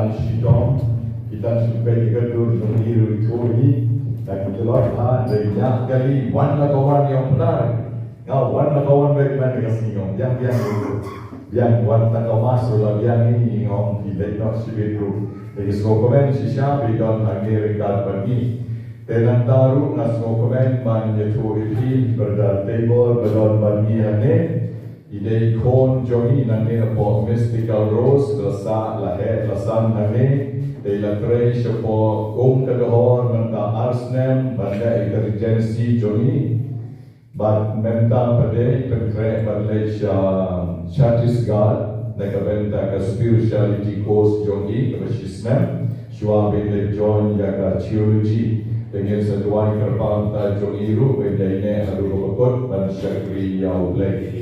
Shitom, kita supaya kedur sendiri ini, dan kita lihat dari yang kali warna kawan yang benar, kau warna kawan baik mana kasih yang warna kau masuk lagi yang ini ngom kita nak siberu, jadi sekomen sisa bidon Amerika bagi, tenan taruh nas sekomen banyak tuh berdar table berdar bagi ane. Idei kon jogi nane po mystical rose lasa lahe lasan nane de la trei po kadahor menta arsnem banda intelligency jogi but menta pade penkre Malaysia Chhattisgarh nekabenta ka spirituality course jogi krishnam shwa bele join yaga theology dengan seduai Kyrpang ta jogi ru bedine adu kokot ban syakri yau blek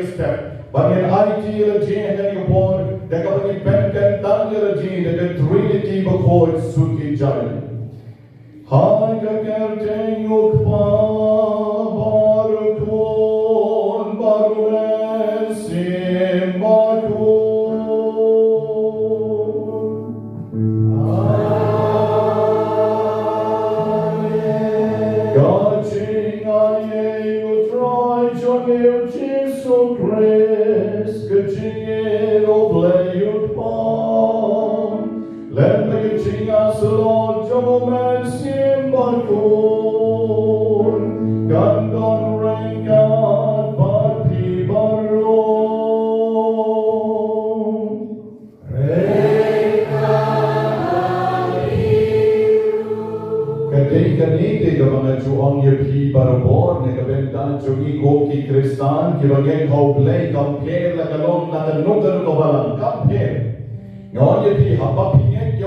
step. Bagian IT legend yang upon, dekat bagi penkan tanya legend dekat Trinity Bakhuid suki jaya. Hai kakar tengok pa baru kun baru mesim bakun. Gacing aye utrai jonil Jesus Christ, gacing oblayut pam. Lenda gacing asalon jomo mesim bakun. Gandon rengat bati baron. Ketika ini ke mga juang ya Kiba rebor ne kabenta jogi ko ki Kristan, kibagay kauplay, compare la kalong na kanukano ko balang, compare. Ngayon yapi, hapapingit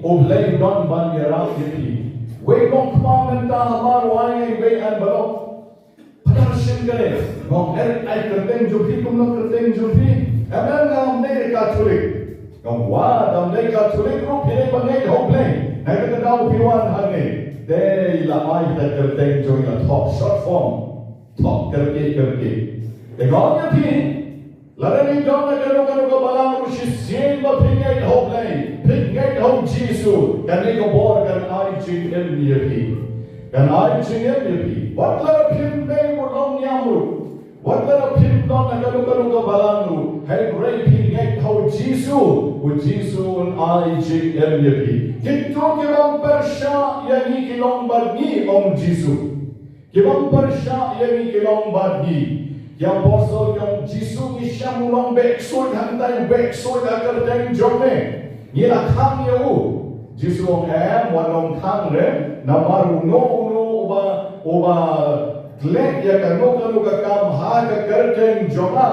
oblay don ban yarang yapi. Way kong kumamanta hamarway ay way an balok. Padarsin ka rin. Ngong erik ay kerteng jupi, kumno kerteng jupi. Emang nga amnay katulik. Ngong wad, amnay katulik, ro pinay bangay kauplay. Nagkakadaw piwan hangay. Day lamay ta kerteng joy na top short form. Top kerke. Ngayon yapi, Larani John na kano balang rusisien ba pingay hoplay, pingay hop Jisu, kani ko bor kan ay chingel niyapi, kan ay chingel niyapi. What lara pingay mo long yamru, what lara pingay na kano balang ru, hay great pingay hop Jisu, u Jisu an ay chingel niyapi. Kito kibang persya yani kilong bargi om Jisu, kibang persya yani kilong bargi. Yang bosol yang Jisu Isya mulong backsword hantai backsword agar teng jome nila khang yau Jisu ong wanong khang re namaru no uba glek ya kano ka kam ha ka kerteng joma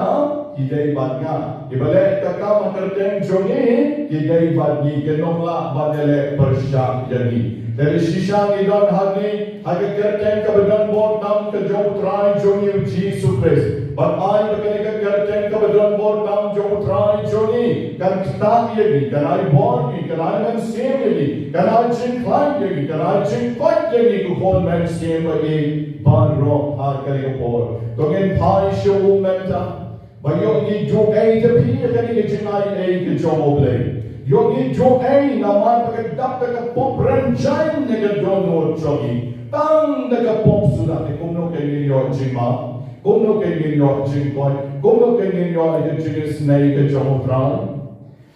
hidai badnya ibale ka kam kerteng jome hidai badni kenongla badele persyak yani dari sisa idon hagi kerteng ka badan bor nam ka jom trai jome Jisu Christ. But I began kerteng kebetulan bor tam jom try joni kan start lagi kan I born ni kan I man same lagi kan I jing climb lagi kan I jing fight lagi ku kon man same lagi ban ro har kali ko to gen pai show menta ba yo ni jo ai te pi kan ni jing ai ke jom oblay yo ni jo ai na man ka dap ka pop ranjain ne ka don no jogi tang ne ka pop sudah ke kumno ke ni yo jing ma Kumno kay ninyo jingkoy, kumno kay ninyo ay jinis na ikajomotran.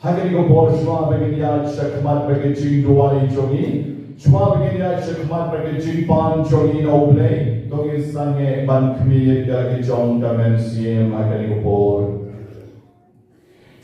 Hagani ko por shwa begin ya shakmat begin jingduwa ijongi, shwa begin ya shakmat begin jingpan jongi no play. Tongin sange ban kmiyet ya kijong kamen siem hagani ko por.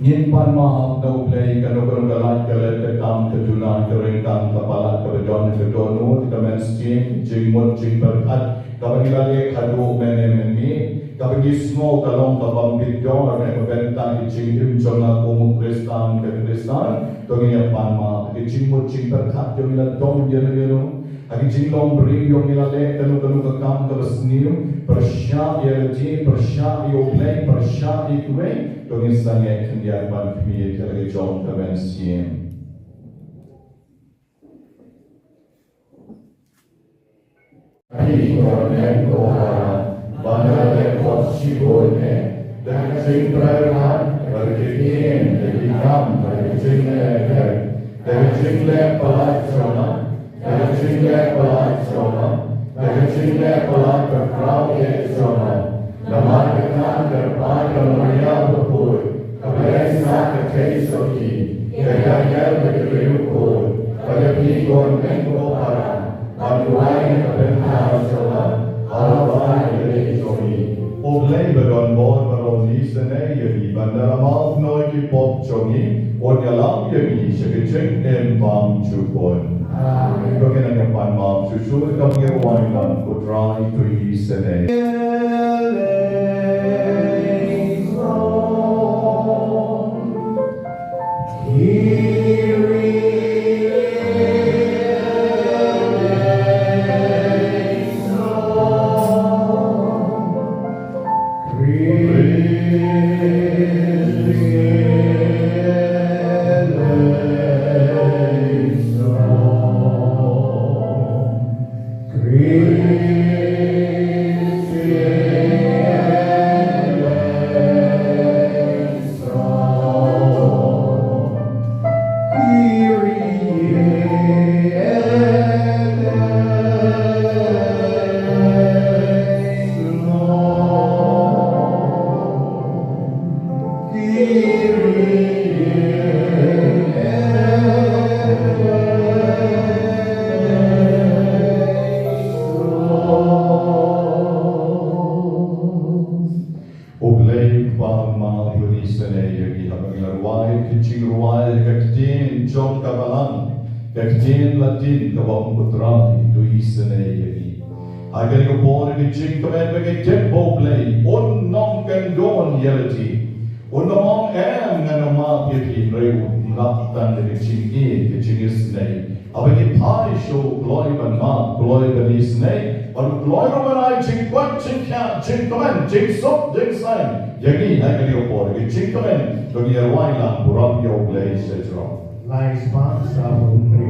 Ngin pan mahap no play kano galat galet ke kam keduna kering kam kapalat kedon kedonut kamen siem jingmut jingberkat. Kapag ilagay kado menemeni, kapag ismo kalong kabambit yon, or Bynta ichingim jona kumuk Kristan ke Kristan, tongin yang panma, ichingmut jingberkat yung iladong yun, ichingong beri yung ilagay kano kakam kabasnim, persya yelji, persya yoblay, persya ikwe, tongin sangye kendian pan kmiyet ilagay jong kaben siem. Ikornen kohara, bandar posibone, dan singkran berkini dikam berjingler, berjingler pelat soma, berjingler pelat berkrau soma, lemah dengan terpada meriah berpur, kebiasa kekesoki, kegagel berkeliupur, pada pikon kohara. Aduai kebentar solat, alawai dari jongi. Oblay bedon bor beroni senai yagi bandar maaf noi ki pop jongi, onyalam yagi sekeceng empam cupon. Amin. Bagaimana kepan maaf susul kami wailan putrai tui senai. Agar ko por ke ching kamen ke tempo play on non kan don reality. Unomong nganoma pipi reu ngatan ke ching ke ching isnei. Abagi pai show glory ban ma glory ban isnei. Or glory ban I ching kwat ching kya ching kamen ching sop ching sign. Yagi agar ko por ke ching kamen to ye wai lang buram yo play setro. Lies pa sa mundo.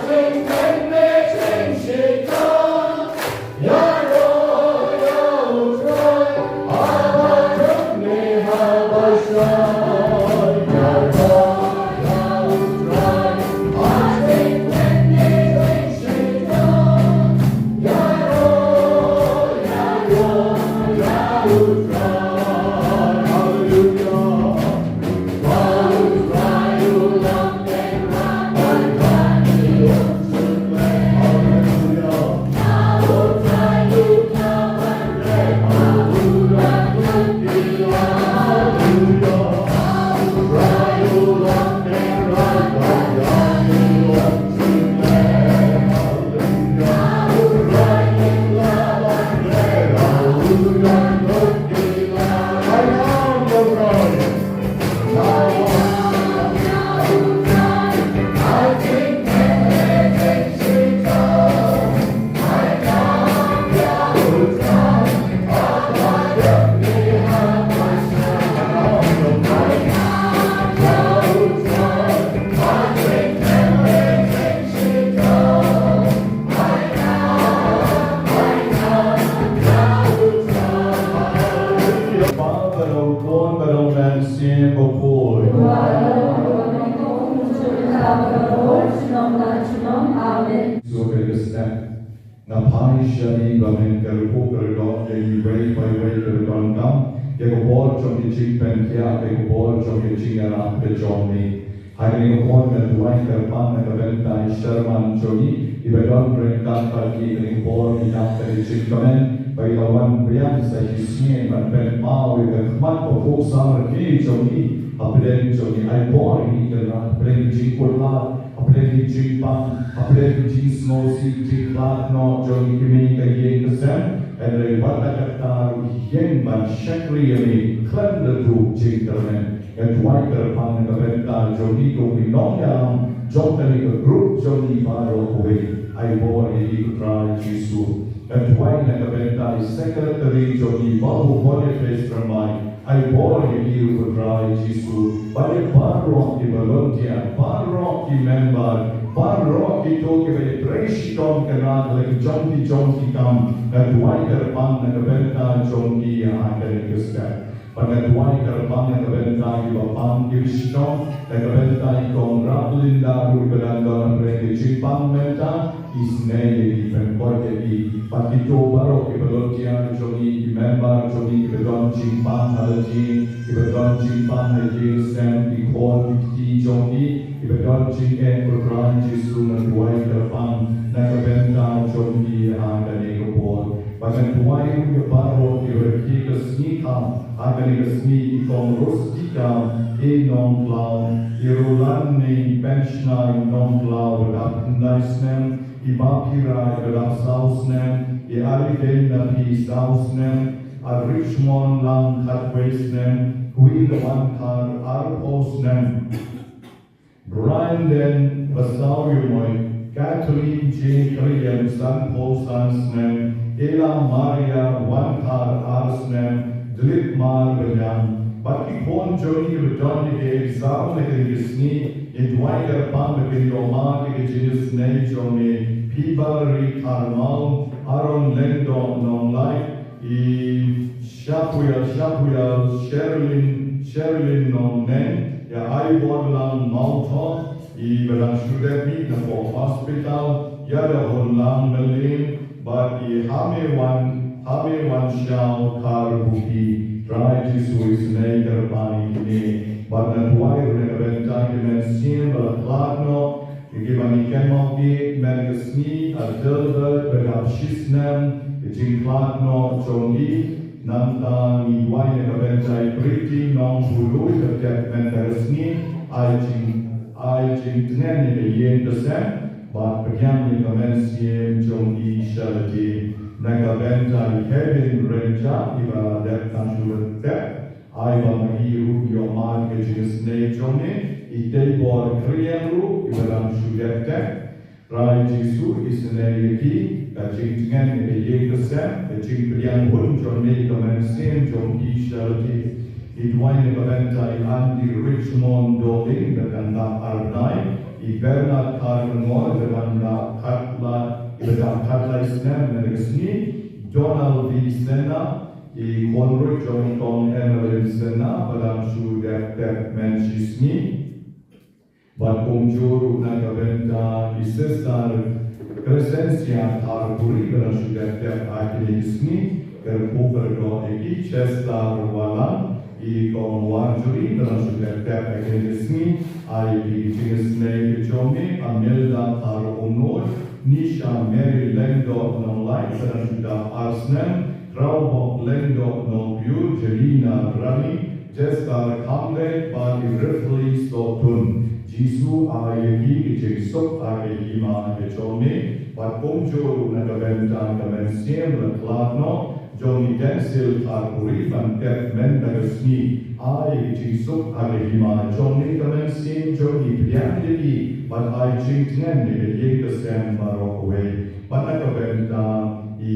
Sing, Ngapai shani bamen kerupuk kerudok yang way by way kerudok kam. Yang kubor jom di pen kia, yang kubor jom di arah ke jom ni. Hari ini kubor bertuai Kyrpang dan Bynta Sherman jogi. Ibadah mereka pagi yang kubor tidak dari kamen. Bagi lawan biang saya kisah dan mau yang kemat pokok sama kini jogi. Apalagi jogi aibor ini kerana apalagi jikulah. Apalagi Kyrpang, apalagi jismosi, jiklat no jogi kini kaya kesen. Dari warna kata yang bersyakri ini kerana tu jingkaran. Yang tuai Kyrpang dan Bynta jogi jogi nong yang jom dari grup jogi baru kue. Aibor ini ikutrai Yesus. Yang tuai dan Bynta sekretari jogi baru boleh face ramai. Aibor ini ikutrai Yesus. Balik baru di volunteer, baru di member. Baru itu kita Shitom kenal lagi jomki kam dan tuai Kyrpang dan Bynta jomki yang akan dikeskan. Pada tuai Kyrpang dan Bynta Kybapang Shitom dan Bynta ikon Ratlinda berdandan mereka Kyrpang Bynta isne di pengkor jadi pakito baru kebeloknya jogi member jogi kebelok Kyrpang lagi kebelok Kyrpang lagi sem ikon di jogi kebelok Kyrpang berperan Yesus dan tuai Kyrpang dan Bynta jogi akan dikebor. Bahkan tuai yang baru diberi kesnikam akan dikesni ikon rustika non cloud irulan ni benchna non cloud dapat naisnem ibakira dalam sausnem iariden nabi sausnem Richmond lang katwesnem kui lewan kar arposnem Branden Basawiumoy Kathleen J. Korean San Posansnem Ela Maria Wankar Arsnem Dlitmar Benyam Baki Pon Joni Redoni Ke Exam Lekin Gisni Idwai Kyrpang Lekin Roma Ke Jenis Nei Joni Pibari Karmal Aron Lendo Non Lai I Shapuya Sherilyn Non Nen Ya Aibor Lang Malta I Belang Shudemi Nako Hospital Yada Honlang Melin But I Hamewan Shao Karbuki Try to Swiss Nager Bani Kine But Natuai Renabenta Kimen Sien Balakladno Kibani Kemoki Mergesni Adilbert Begab Shisnem Jinkladno Jongi Nanta Niwai Renabenta Priti Non Bulu Kerjak Menteresni I Jinknen Yen Desem But Pegian Yamensian Jongi Shalati Nagabenta Kevin Renja Iba Deptan Shulet I Bamahiru Yomar Kejis Ne Jone Itebor Krienru Ibaram Shulet Rai Jisu Isne Yaki Kajingan Yekasem Kajingan Hun Jone Yamensian Jongi Shalati Idwain Nagabenta Andy Richmond Doling Beganda Arnai Bernard Carmore, Bernard Katla Islam, Negesni, Donald V. Senna, Conroy John Emerald Senna, Badam Shu Dep Menchisni, But Juru Nagabenta, Isestar, Crescencia, Tarpuri, Badam Shu Dep Akilisni, Kerpoker Eki, Chestar Walan, Ikon Wanjuri, Badam Shu Dep Akilisni, I jenis Ney Jome, Amelda Taro Onor, Nisha Mary Lendo Non Light, sedang sudah Arsnen, Traubok Lendo Non Pure, Jelina Rani, Jessica Kamle, Bagi Ripley Stotun, Jisu Ayegi, Jiksok Ayegima Jome, Bat Pomjo Nagabenta Gamensiam Lekladno, Johnny Densil Tarpuri, Van Tep Mendagasni, I Jiksok Ayegima Johnny Gamensiam, Johnny Piandegi, But I Jinknen Yekasem Barokwe, But Nagabenta I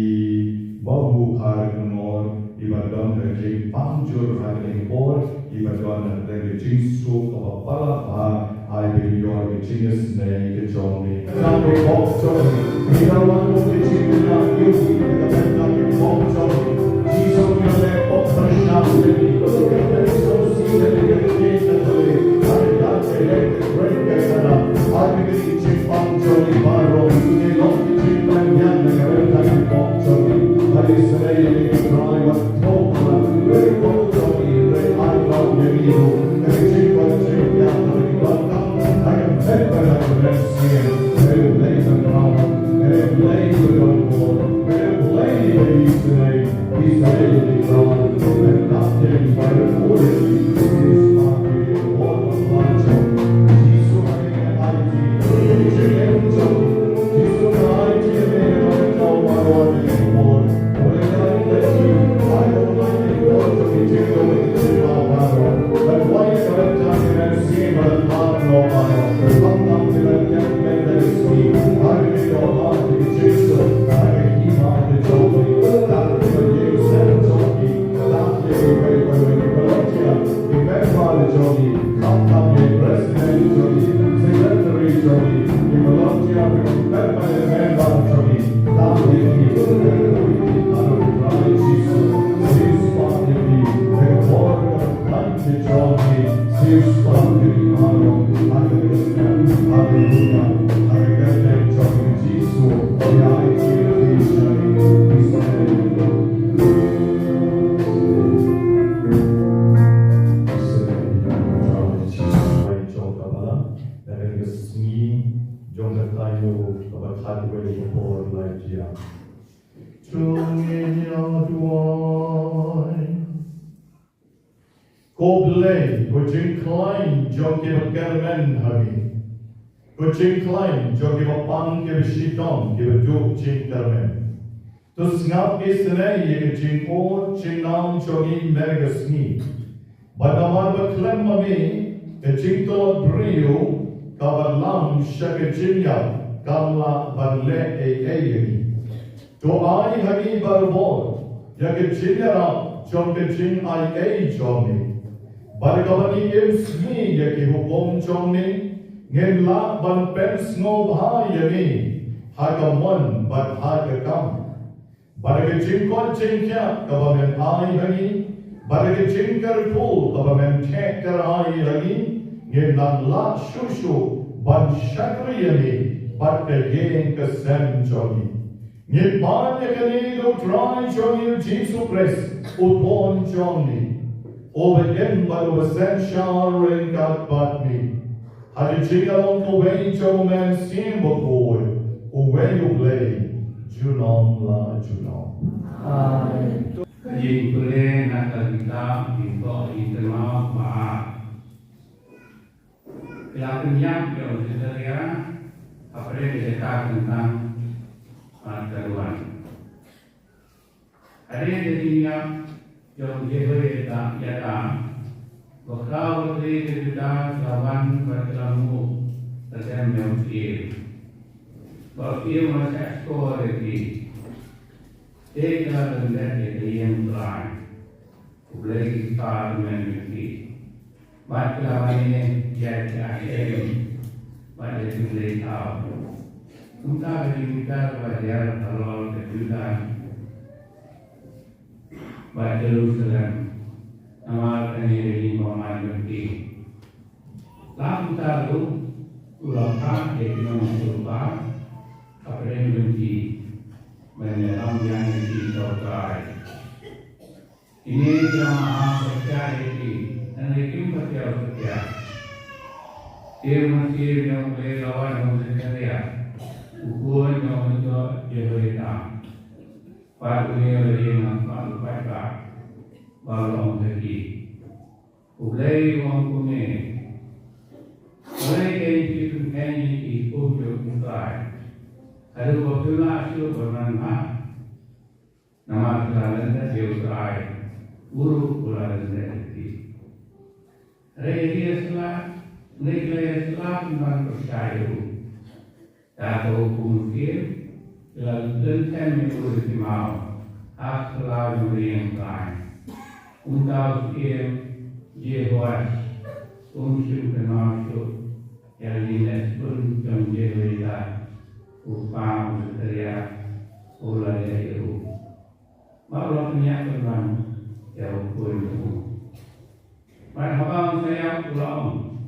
Babu Karnor, Ibadon Kyrpang Jur Hagling Bor, Ibadon Jiksok of Palapa, I will your genius name, Johnny. Number of Johnny. We don't want to be chicken out you. The number of Johnny. She's on your lap of fresh out. Because you get so see that you get the case that way. I got electric break that up. I will be Kyrpang Johnny Barrow. They don't be Kyrpang Yan. trung in nhau đuôi. Cô blei, cô chính klein, cho Kiba Kyrpang hagi. Cô chính klein, cho Kiba Pang, Kiba Shitom, Kiba du chính Kyrpang. Tu ngap ke senai ye chính o, chính nam cho ni mergas ni. Badamar ba klem mami, ke chính to brio, kabalam shaka cinya, kamla barle yagi. To ai hagi barbor, ya ke cinya ra, cho ke cin ai cho ni. Barkabani sni yaki hukom chomni ngem la ban pens no bha yani hakamon ban hakam barke chinkon chinkya kabamen ai hagi barke chinkar pul kabamen tekkar ai hagi ngem la shushu ban shakri yani batte yen kasem chogi ngem ban yakani do try chogi Jesus Christ upon chomni over him by the essential ring God but me. Had you ching along the way, Joe man seen before, who when you play, Junom la Junom. Amen. Jadi boleh nak kita untuk internal bahas. Kelakuan yang sebenarnya apa yang dikatakan tentang keluhan. Ada yang jadinya yang dihormati ialah bahawa kita lawan bertemu dalam memuji. Bahawa masa sekolah ini, kita menjadi yang lain. Boleh kita memuji. Bahawa ini jadi akhir, bahawa itu boleh tahu. Kita berjumpa belajar kalau kita baca Jerusalem, nama kini Muhammad Bynta. Lalu tahu ulama yang mencoba apa yang Bynta menyerang yang dicobai. Ini jamaah percaya ini, dan itu percaya. Dia masih yang boleh lawan manusia, ukuran yang untuk Jehovah. Pada dunia yang akan berubah, baru lagi. Ulai orang punya, ulai yang kita ini untuk kita. Ada waktu nasi bermanfaat. Nama kita Jehovah, guru bulan nanti. Raya Islam, negara Islam memang percaya. Tak hukum fikir. Lalu tentang menurut mau, asal yang lain. Untuk Jehovah, termasuk yang pun yang Jehovah, upah material, ulai itu. Maklum punya teman jauh pun. Merhaba saya pulang,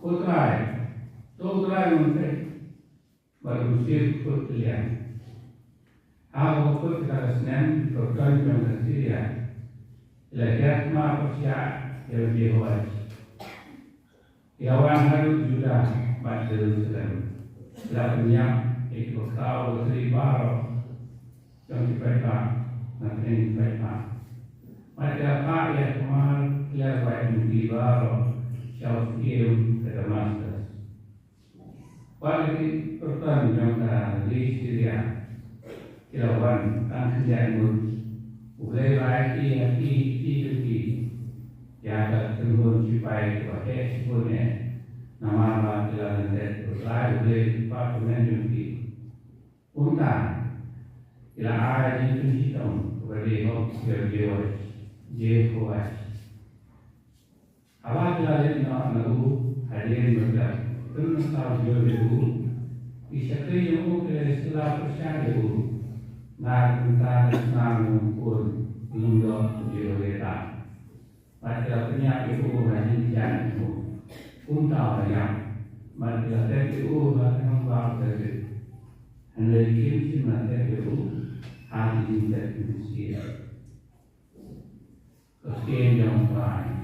putrai, menteri, baru sih putlian. Aku pun kita senang berkali dengan Syria. Lekat ma persia yang Jehovah. Yawan harus juga baca Jerusalem. Lakunya ikut kau dari baru yang diperintah nanti diperintah. Mereka pak yang kemarin lewat di baru jauh ke Damaskus. Pada pertanyaan di Syria. Kirawan kan jangan boleh lagi yang terus supaya kita sebenarnya nama jalan dan boleh pak menjadi unta ila ada itu Shitom boleh Jehovah awak jalan nalu hadirin mereka terus tahu Jehovah isakri yang setelah percaya nak tentang Islam pun belum diolehkan. Pada penyakit itu hanya jantung, unta yang pada itu akan membawa hendak kirim nanti itu hati tidak manusia. Kesekian yang lain.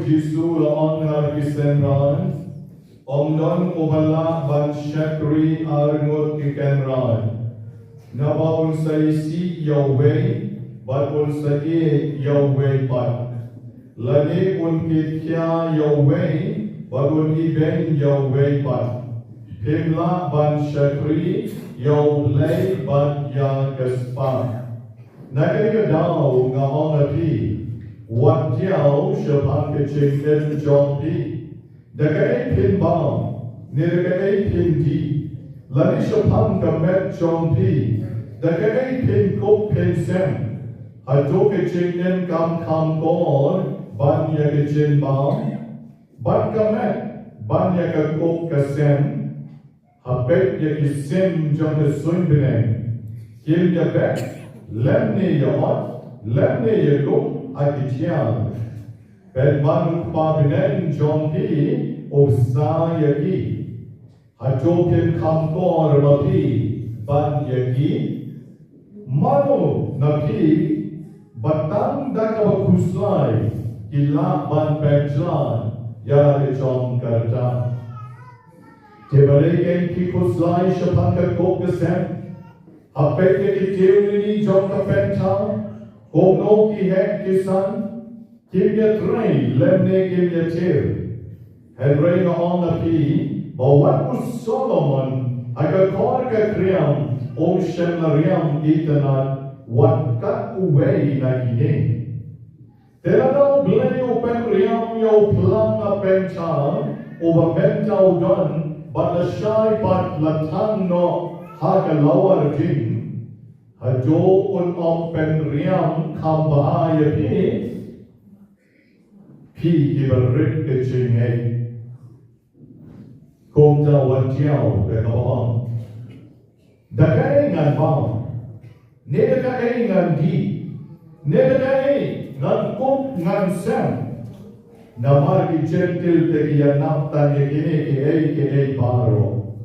Jesu laon harkisenran, Omnon ubala ban syakri arngut kikenran. Naba unsaisi Yahweh, bat unsai Yahweh bat. Lani unkitya Yahweh, bat uniben Yahweh bat. Himla ban syakri Yahweh bat ya kespa. Nagari daw nga onapi. Wat diao shapan kecingken jompi. Dagai pin bam, niragai pin di. Lani shapan kamet jompi. Dagai pin kop pin sem. Hado kecingken kam kon, ban ya kecing bam. Ban kamet, ban ya kakop kasem. Habet ya kisem jom kesun bineng. Kil ya bek, lemne ya hot, lemne ya luk. Akitian, Bedman Pabinen John P. Osayaki, Hajopin Kampor Mapi, Ban Yaki, Mano Napi, Batang Dakabakuslai, Ila Ban Pejlan, Yari John Karta. Tebalegen Kikuslai Shapanka Kokasem, Hapeke Kitewini John Kapenta. Kogno ki het kisan, kimya train, lemne kimya tir. Henry na on the pi, bawat us Solomon, agakor ka kriyam, shem na riyam itanat, wat kat uway na kini. Tera daw blay upen riyam yaw plang na pencha, ubamenta udan, bat na siya'y bat latang no, hagalawar jing. Hajo un pen riam kam bahaya pi gibarit ke chingai kom ta wan jiao ke kabang dagai ngan bang ne dagai ngan di ne dagai ngan kop ngan sem namar ki gentil te ki yanap ta ne ke ei paro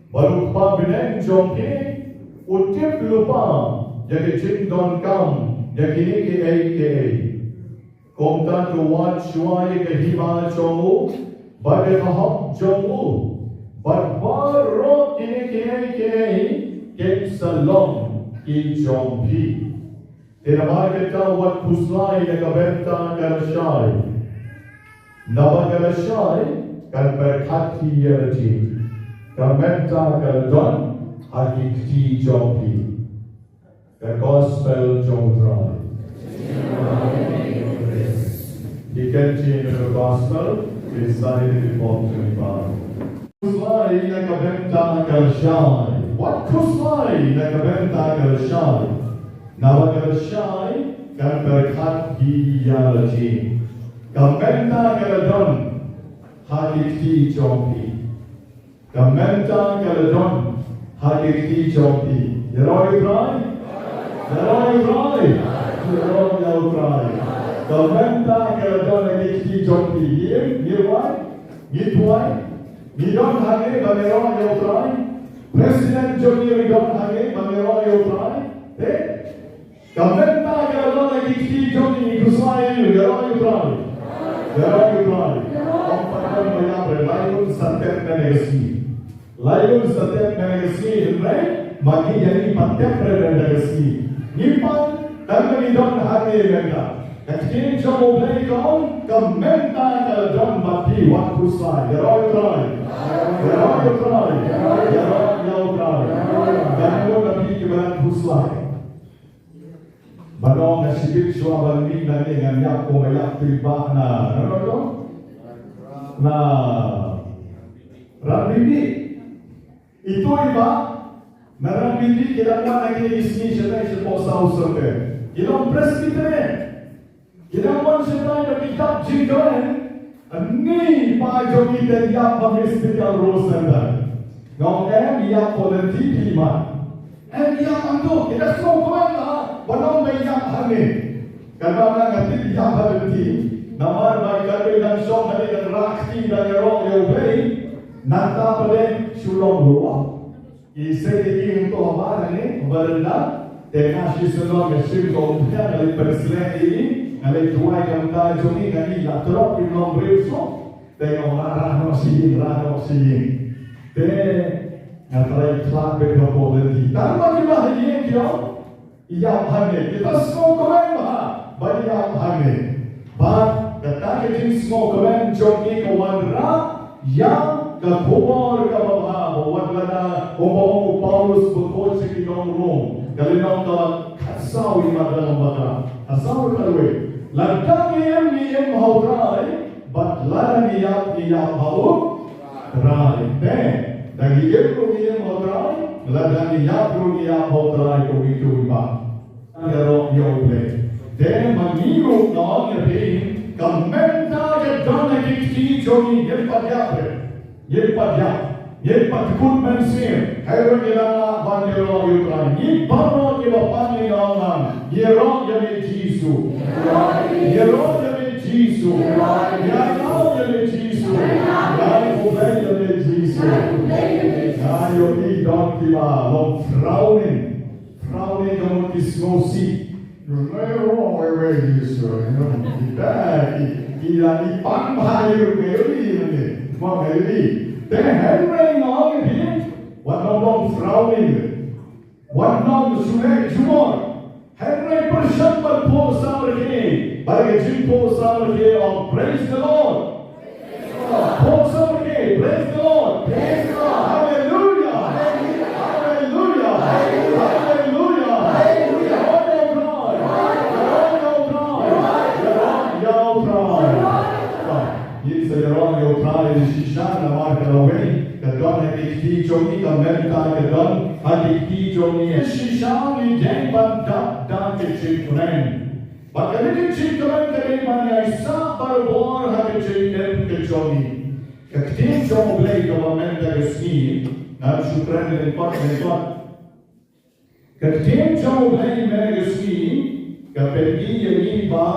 baru pa binen jongke Utip lupa, jadi cing don kam, jadi ni ke. Komta tuan syuai ke hiba jomu, bade kahap jomu, bad barot ini ke salom ki jompi. Tidak kita wat puslai de kabenta kalashai. Naba kalashai kan berkati yerji. Kabenta kaldon. Hakikati Jompi, the Gospel Jomdrai. He continued the Gospel, he studied before 25. Kuslai na kabenta kalashai. What kuslai na kabenta kalashai? Nawa kalashai kan berkat hiyalaji. Kabenta kaladon, hakikati Jompi. Kabenta kaladon, Hakikati Jompi. Yaroi Prai? Yaroi Prai? Yaroi Prai. Governmenta Kaladon Hakikati Jompi. Yirwai? Yitwai? Midon Hage Bameroi Prai? President Jompi Midon Hage Bameroi Prai? Governmenta Kaladon Hakikati Jompi Kusai Yaroi Prai? Yaroi Prai. Kompatan Bayam Lailun Santem Negasi. Lalu setiap negasi, right? Bagi jadi setiap negasi. Nipan dan menidon hati mereka. Kecil jauh dari kau, kementa kedalam mati waktu saya. Yaroi try, yaroi try, yaroi try. Dan kau nabi keberan puslai. Banong nasibik suaban ni nanti dengan yak komayak tiba na, nampak? Na, rabi. Itu iba, narang bindi kita lagi isni siya po sa usape. Ilang presbytere, ilang man siya na kitap jinggan, ni pa jo kita yak hospital rosanda. Ngong yak po ng TV man. Yak anto, kita so kumanta, banong may yak hangin. Karena ngatid yak hangin, namar may kalbi ng siyong hangin ng rakti ng yarong yaway, nanta pa din sulong luwa. Isa ini untuk apa ni? Berenda dengan siswa mesin komputer dari presiden ini ngalai tuai kanta jogi ngani la terok di nom reso tengok rah masih te ngatrai klak be kapo lenti tanpa kita hadiah dia ia hane kita semua komen mah bagi ia hane but kata kita semua komen jogi kawan yang kekubur ke bawah bawa lada bawa Paulus berkot sekitar Rom kalau nak kasau di dalam baca kasau kalwe ladang yang haudrai but lada niat bau rai te dagi yang haudrai lada niat haudrai ko itu ba agaro yoble te mangiru no ngerin kamenta ke dana kiti jogi Yepat good man sin. Hayro nilala bandero yutra. Yiparo kibapan nilalang. Yero yame Jisu. Yero yame Jisu. Yano yame Jisu. Yano kubay yame Jisu. Yayo idon kiba. Long frowning kamu kismosi. Yero yame Jisu. Kita ipan bahayu kiri. Mau kiri. They handling all of him. What no frowning. What no Jumor. Henry Persian but Paul Samarke. By a Jim Paul Samarke of praise the Lord. Paul Samarke, praise the Lord. Praise the Lord. Hallelujah. Hallelujah. Hallelujah. Hallelujah. Your pride is Shishan, away, the gun had a key journey, the America, the gun had a key journey, and Shishan, then but that the chief man. But the little chief man, the man I saw by war had a chief the journey. The king John Blake of Amanda scheme, now should friend in part and part. The king John Blake made a scheme, the Belgi Kiba,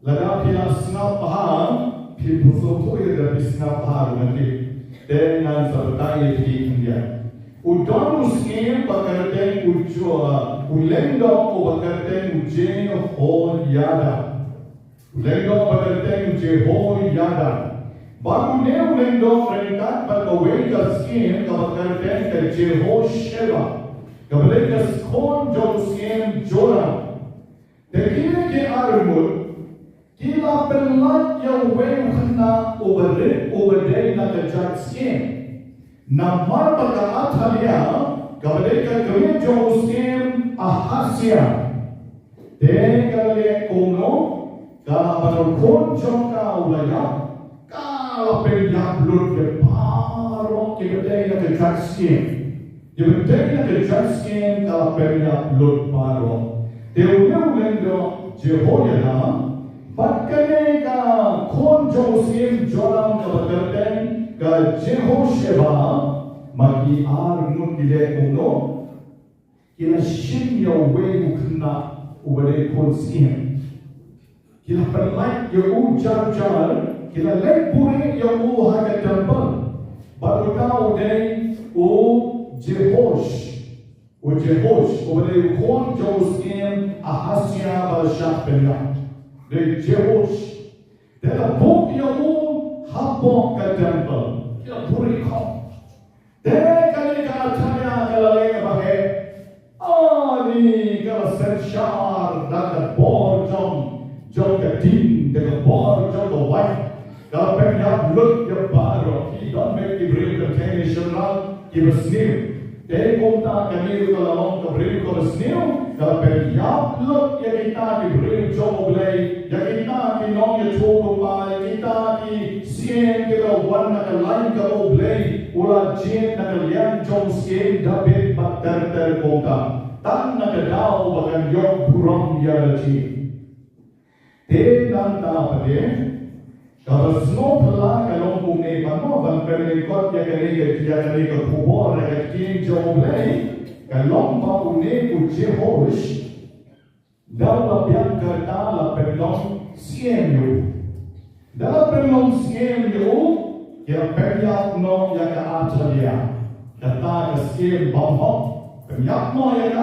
Ladapia Snap People so poor that is not hard nanti. Then answer tanya di India. Udon uskem pakarten ujua, ulendo pakarten uje ho yada. Ulendo pakarten uje ho yada. Baru ne ulendo mereka pagawai kaskem pakarten uje ho sheba. Kabalai kaskon jo uskem jora. Tekine ke armur. Kila pelat yang weu kena overday na kejat skem. Namar pada athalia kabadeka kami jo skem ahasya. De kale kono kala pada kon joka ulaya kala pelat blut ke paro kabadeka na kejat skem. Kabadeka na kejat skem kala pelat blut paro. De ulendo Jehoiada Bakane ka konjo sim joram ka baterten ka Jehosheba magi arnun kile uno kila shimyo we ukna ubade kon sim kila perlai yo ujar kila lepure yo haga temple baru kau dei Jehosh ubade konjo sim ahasya balshapenya de Jehosh, de la book yamu habok ka temple, kila puri kom. De kali ka tanya kala bage, ni kala senshar da bor jom ka tin de bor jom ka wife, kala penya look ya baro, he don't make the real contamination run, he was new. De konta kaniru kala long ka real ko was new. Kalau berjap lot ya kita di beri job boleh, ya kita di nong ya cukup ya kita di sien kita warna ke lain ke boleh, ulah jen nak lian job sien dapat bakter kota, tan nak daw bagan yok burung ya jen. Tenang tak pada, kalau semua pelah kalau bunyi mana bang perikot ya kali kubur ya jen job boleh. Kalau mau ne Jehosh dalam yang kata la pelong sienyo dalam pelong sienyo yang peryak no yang atalia kata sien bamho peryak no yang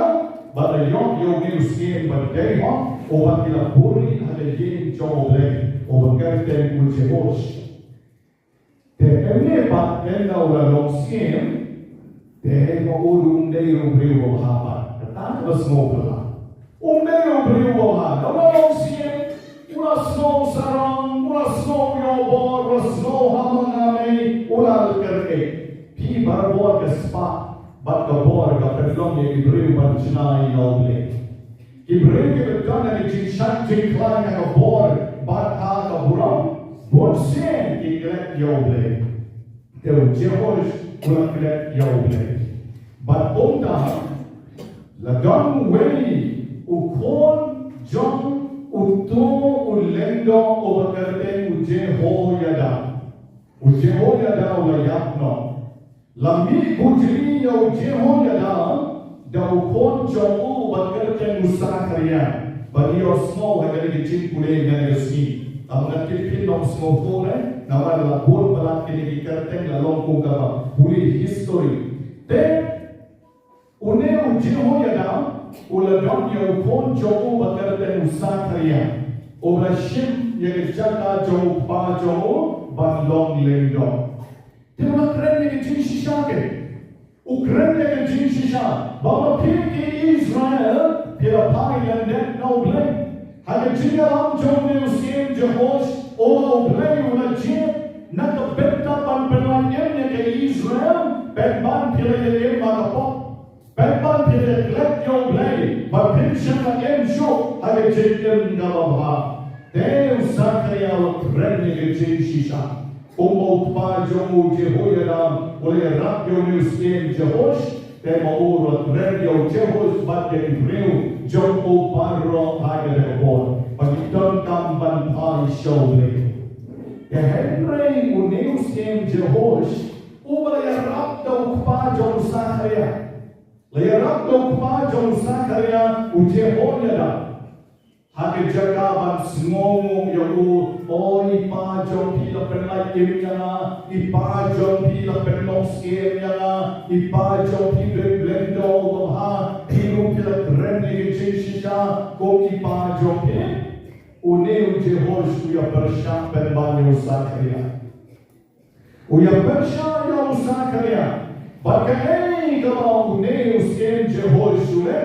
pada yok ne sien berdeh o bakila puri the yin job lay over Captain Ujehosh. The only part then our long skin, the Maulum de Rubrivo Hapa, the time was smoker. Umeo Brivoha, the long skin, una snow sarang, una snow your board, una snow hamaname, una kerke. Kiba board the spot, but the board got the long Ibril Banchina noble. Ibril the gun and it's shanty climb at a board, but half a buram, what sin, he let yoble. The Jehosh will let yoble. But Onda, la gun way, ukon, John, uto, ulendo, overkerde, Ujehoyada. Ujehoyada ulayapno. Lami Bujri Ujehoyada, the ukon, John, overkerde, Musakaria. But he was small, I got to get pule negaski. Ang nakilipin ng small phone, na wala buwan pala kinikikarteng lalong kung kama. Huli history. Then, une Ujehoyada, uladon niya ukon Joe bakarteng usakariya. Ula shim yung jaka Joe pa Joe banlong lendo. Tino kren niya jin shishake. Ukren niya jin shisha. Bama pinki Israel, pila pailan net no blame. Hage jingalam Joe niya usiem Jehosh, o blame una jin, naka Bynta panpelanyan niya kay Israel, penman pila yung makapok. Penman pila glad yung blame, mapinsyan na ensyo, hage jingalam galabha. Deo Zakaria kren niya jin shisha. Umaw pa yung Jehoyadam, wala rap yung usiem Jehosh, te maura kren yung Jehosh, bat yung real, Jom o parro hage de kapon. Pagkiton kamban pa ishawle. The Henry uneus em Jehosh, umalayarap daw pa Jom Zakaria. Layarap daw pa Jom Zakaria u Jehoyada. Hage jagaban smong yung ipa Jom pila penlay imya, ipa Jom pila penlong skerya, ipa Jom pila blendo ha, pilo pila kremli shisha, kung ipa Jom pila. Uneu Jehosh uya bersha penbanyo Zakaria. Uya bersha yung Zakaria. Bagay kalau uneu skem Jehosh ule,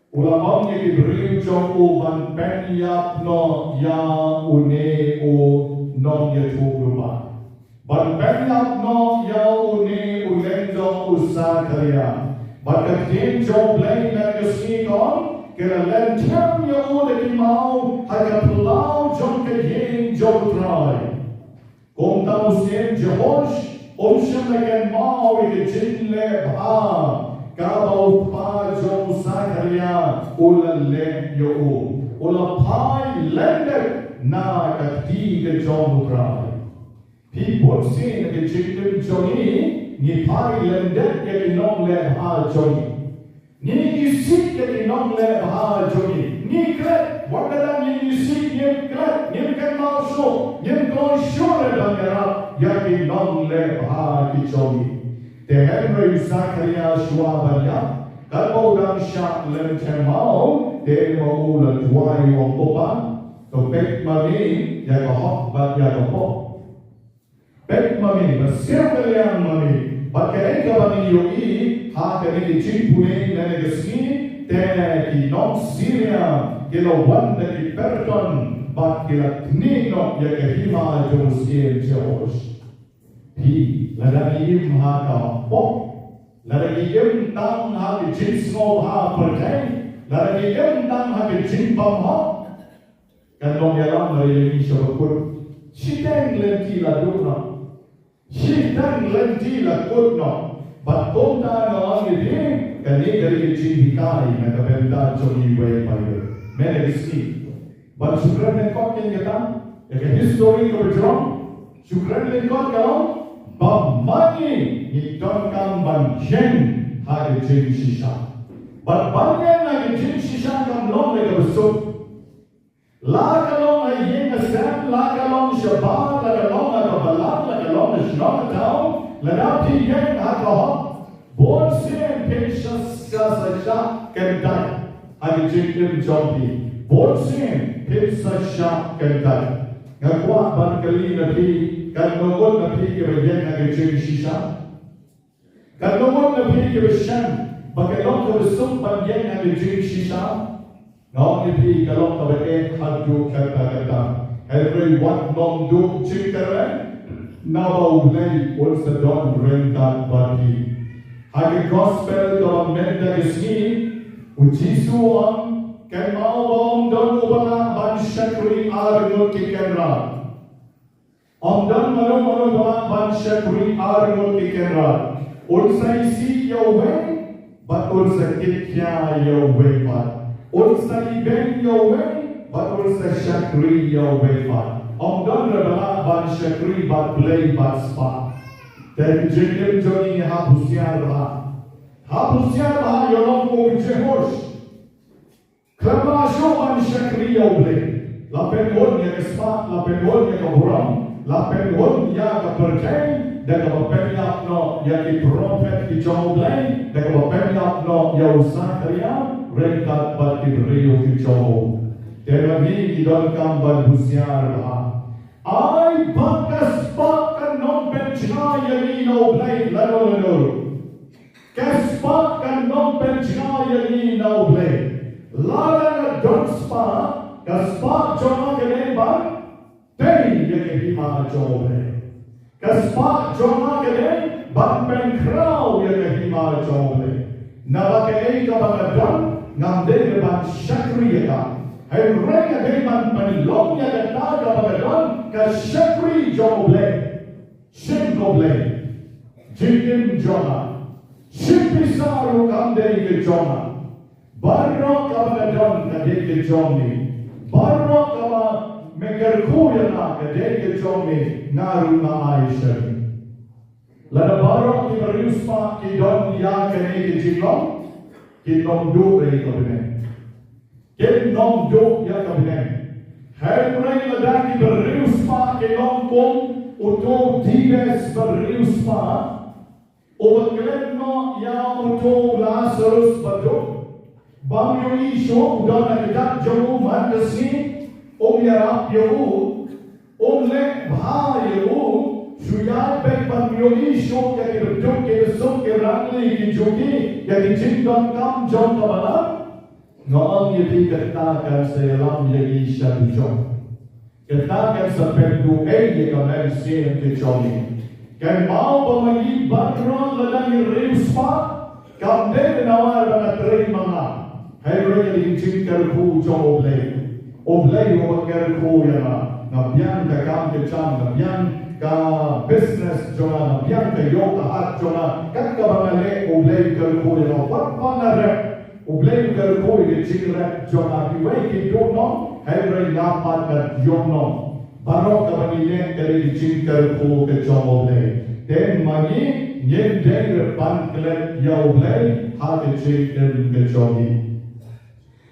ulamang ni Ibril Jom uban penyap no ya uneu non yatubruba. Ban penyap no ya uneu ulendo Zakaria. Bagay Jom blame na yusikon. Kaya lentang yung ulit mau hanya pulau John kayeng John try. Kung tamusin Jehosh, siya lagi mau ikijinle ba, kabaw pa John Zakaria ulalet yung ulapay lendek na katiga John try. People say ikijinle Johnny, ni pay lendek yung inong leha Johnny. Ni isip yang inong le bahal Johnny. Ni kret, wakalang ni isip yang kret, ni kan mauso, yang kon sure bangera, yang inong le bahal ki Johnny. Te Henry Zakaria Schwabanya, kalau dan syak lem temau, te mau le tuai wong popan, to pek mami, yang hok bat yang hok. Pek mami, bersiap kalian mami, bagai kapan yoi, hake ni cimpune na negasni te ki non Syria kilo wanda ki perton bat kila knino ya ke hima Jerusalem Jehosh pi ladani im haka pop ladani im tang hake jinsno ha perkai ladani im tang hake jimpam ha kandong yalam dari Shopur Shitom lenti la duna Shitom lenti la kutno but kung tayo ang itin, kani-kani jinhikay na kabenda Johnny Way Piper. Mene biski. But syukran lengkot yang kita, yang history ko berjong, syukran lengkot kalau, bamani iton kang banjen hari jin shisha. But banyan hari jin shisha kang long lagi besuk. La kalong ay yin asam, la kalong shabat, la kalong akabalang, la kalong ashnokataw, Ladapi yang alcohol, born sin patience saja kendai. Hari jin jompi, Bosin pizza shop kentan. Ngakwa ban kali nabi kan nongon nabi ke bayan na ke shisha. Kan nongon nabi ke beshan bagelong ke besum bayan na ke shisha. Ngau nabi kalong ke bayan hadu kata. Everyone nom do chikaren. Now lay also don rentan bagi. Hage gospel do menda gesni ujisuan kan mau bom don ubana ban syakri arnul ki kenra. Om don maro ban syakri arnul ki kenra. Ulsai si yo way, but ulsa kitya yo way pat. Ulsa ben yo way, but ulsa syakri yo way pat. Om don rebala ban syakri bat play bat spa. Dan jengkel joni hapusiar bah. Hapusiar bah yolong ko jehosh. Kerana syuman syakriya boleh, lapen hon yang kespat, lapen hon yang keburam, lapen hon yang kepercay, dan kepenyak no yang diprofet kicau boleh, dan kepenyak no yang Zakaria rengkat bagi beriu kicau. Dan ini idol kamban busiar bah. Ai bakas bakan non pencaya ni no boleh lalu. Kespakan non pencaya ni no boleh. Lara don spa, kaspa jona kene ban, tei ye hima jole. Kaspa jona kene ban pen krau ye hima jole. Nawa kene ka ban ngamde ban syakri ka. Hai rega de ban panilong ya ta ka ban ka syakri jole. Shin jole. Jikin jona. Shipisaru ngamde ke jona. Barro kama don kadeke jomi. Barro kama mekerkuya na kadeke jomi naru na aisha. Lada barro ki berusma ki don ya kadeke jilong ki nom do rei kabine. Ki nom do ya kabine. Hai rei lada ki berusma ki nom kom uto dives berusma. Overglenno ya uto Lazarus baduk. Bang yo isyo udah nak jauh mana sini om ya yo om le bha yo suyat bek bang yo isyo ya keduk ke sok ke rangli ki jogi ya ki jingdon kam jom kabala ngom ye ti katakan selam ye isya jom katakan sampai du ye kamen sen ke jogi kan mau pemagi bakron ladang rispa kamde nawar bana terima hai rega jingkar ku jo oblei o ker ku ya na bian ka kam ke cham na bian ka business jo na bian ka yo ka hat jo na kat ka bangale oblei ker ku ya pat panare oblei ker ku ye jingre jo na ki wei ki do no hai rega pat ka yo no baro ka bangile kare jingkar ku ke jo oblei den magi nyen den pan klet ya oblei ha ke jingkar ke jogi.